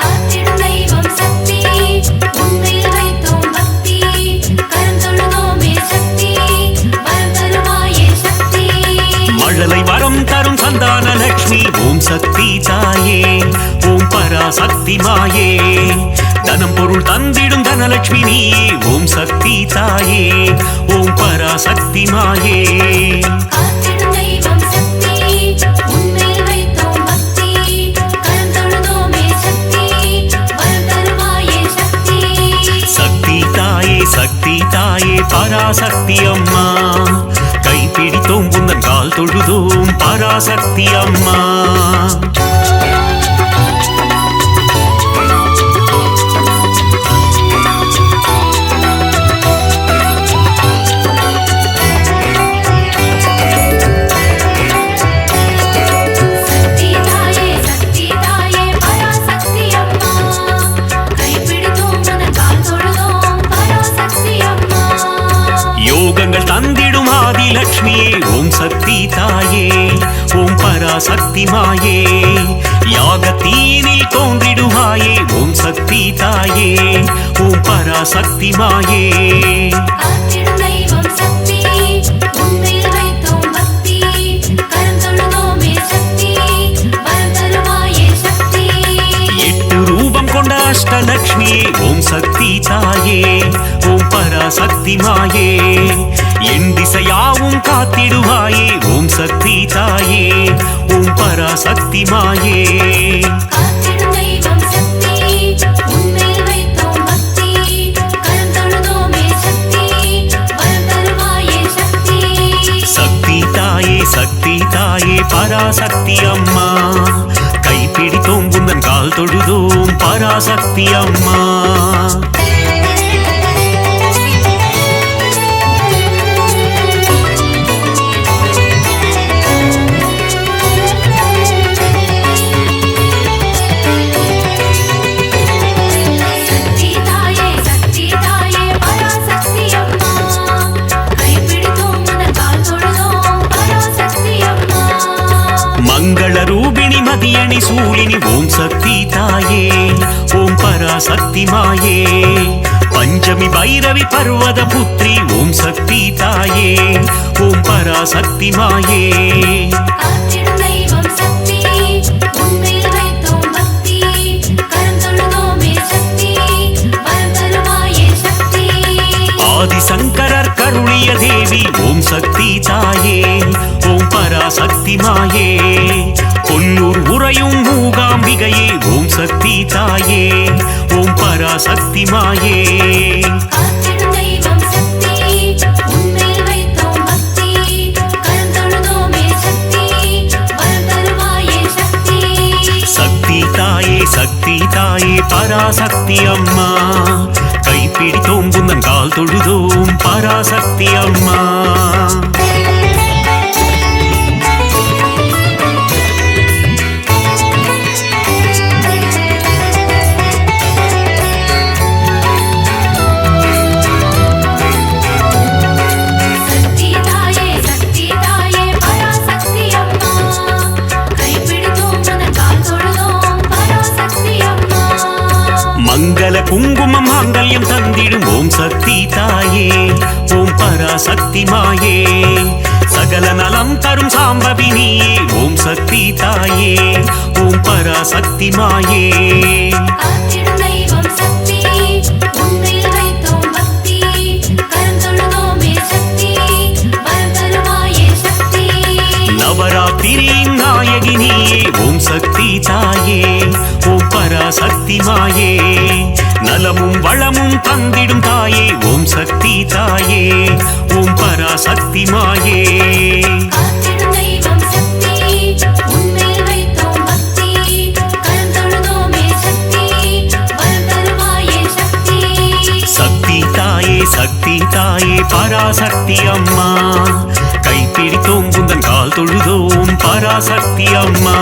காத்திடும் தெய்வம் சக்தி உன்மேல் வைத்தோம் பக்தி கரம் தொழுதோமே சக்தி வரம் தருவாயே சக்தி மழலை வரம் தரும் சந்தான லட்சுமி ஓம் சக்தி தாயே ஓம் பராசக்தி மாயே தனம் பொருள் தந்திடும் தனலட்சுமி நீயே ஓம் சக்தி தாயே ஓம் பராசக்தி மாயே காத்திடும் தெய்வம் சக்தி உன்மேல் வைத்தோம் பக்தி கரம் தொழுதோமே சக்தி வரம் தருவாயே சக்தி சக்தி தாயே பராசக்தி அம்மா கைப்பிடித்தோம் உந்தன் கால் தொழுதோம் பராசக்தி அம்மா சக்தி தாயே பராசக்தி அம்மா கைப்பிடித்தோம் உன் கால் தொழுதோம் பராசக்தி அம்மா யோகங்கள் தந்திடும் ஆதிலட்சுமியே ஓம் சக்தி தாயே ஓம் பராசக்தி மாயே யாகத்தீனில் தோன்றிடுவாயே ஓம் சக்தி தாயே ஓம் பராசக்தி மாயே காத்திடும் தெய்வம் சக்தி உன்மேல் வைத்தோம் பக்தி கரம் தொழுதோமே சக்தி வரம் தருவாயே சக்தி எட்டு ரூபம் கொண்ட அஷ்டலட்சுமியே ஓம் சக்தி தாயே ஓம் பராசக்தி மாயே என் திசையாவும் காத்திடுவாயே ஓம் சக்தி தாயே ஓம் பராசக்தி மாயே காத்திடும் தெய்வம் சக்தி உன்மேல் வைத்தோம் பக்தி கரம் தொழுதோமே சக்தி வரம் தருவாயே சக்தி சக்தி தாயே பராசக்தி அம்மா கைப்பிடித்தோம் உந்தன் கால் தொழுதோம் பராசக்தி அம்மா சக்தி தாயே பராசக்தி அம்மா கைப்பிடித்தோம் உன் கால் தொழுதோம் பராசக்தி அம்மா மங்கள ரூபிணி மதியணி சூழினி ஓம் சக்தி தாயே ஓம் பராசக்தி மாயே பஞ்சமி பைரவி பர்வத புத்ரி ஓம் சக்தி தாயே ஓம் பராசக்தி மாயே காத்திடும் தெய்வம் சக்தி உன்மேல் வைத்தோம் பக்தி கரம் தொழுதோமே சக்தி வரம் தருவாயே சக்தி ஆதிசங்கரர் கருளிய தேவி ஓம் சக்தி தாயே ஓம் பராசக்தி மாயே கொல்லூர் உறையும் மூகாம்பிகையே ஓம் சக்தி தாயே ஓம் பராசக்தி மாயே காத்திடும் தெய்வம் சக்தி உன்மேல் வைத்தோம் பக்தி கரம் தொழுதோமே சக்தி வரம் தருவாயே சக்தி சக்தி தாயே பராசக்தி அம்மா கைப்பிடித்தோம் உந்தன் கால் தொழுதோம் பராசக்தி அம்மா மங்கள குங்குமம் மாங்கல்யம் தந்திடும் ஓம் சக்தி தாயே ஓம் பராசக்தி மாயே சகல நலம் தரும் சாம்பவி நீயே ஓம் சக்தி தாயே ஓம் பராசக்தி மாயே காத்திடும் தெய்வம் சக்தி உன்னில் வைத்தோம் பக்தி கரம் தொழுதோமே சக்தி வரம் தருவாயே சக்தி நவராத்திரியின் நாயகி நீயே ஓம் சக்தி தாயே ஓம் பராசக்தி மாயே நலமும் வளமும் தந்திடும் தாயே ஓம் சக்தி தாயே ஓம் பராசக்தி மாயே காத்திடும் தெய்வம் சக்தி உன்னில் வைத்தோம் பக்தி கரம் தொழுதோமே சக்தி வரம் தருவாயே சக்தி சக்தி தாயே பராசக்தி அம்மா கைப்பிடித்தோம் குந்தன் கால் தொழுதோம் பராசக்தி அம்மா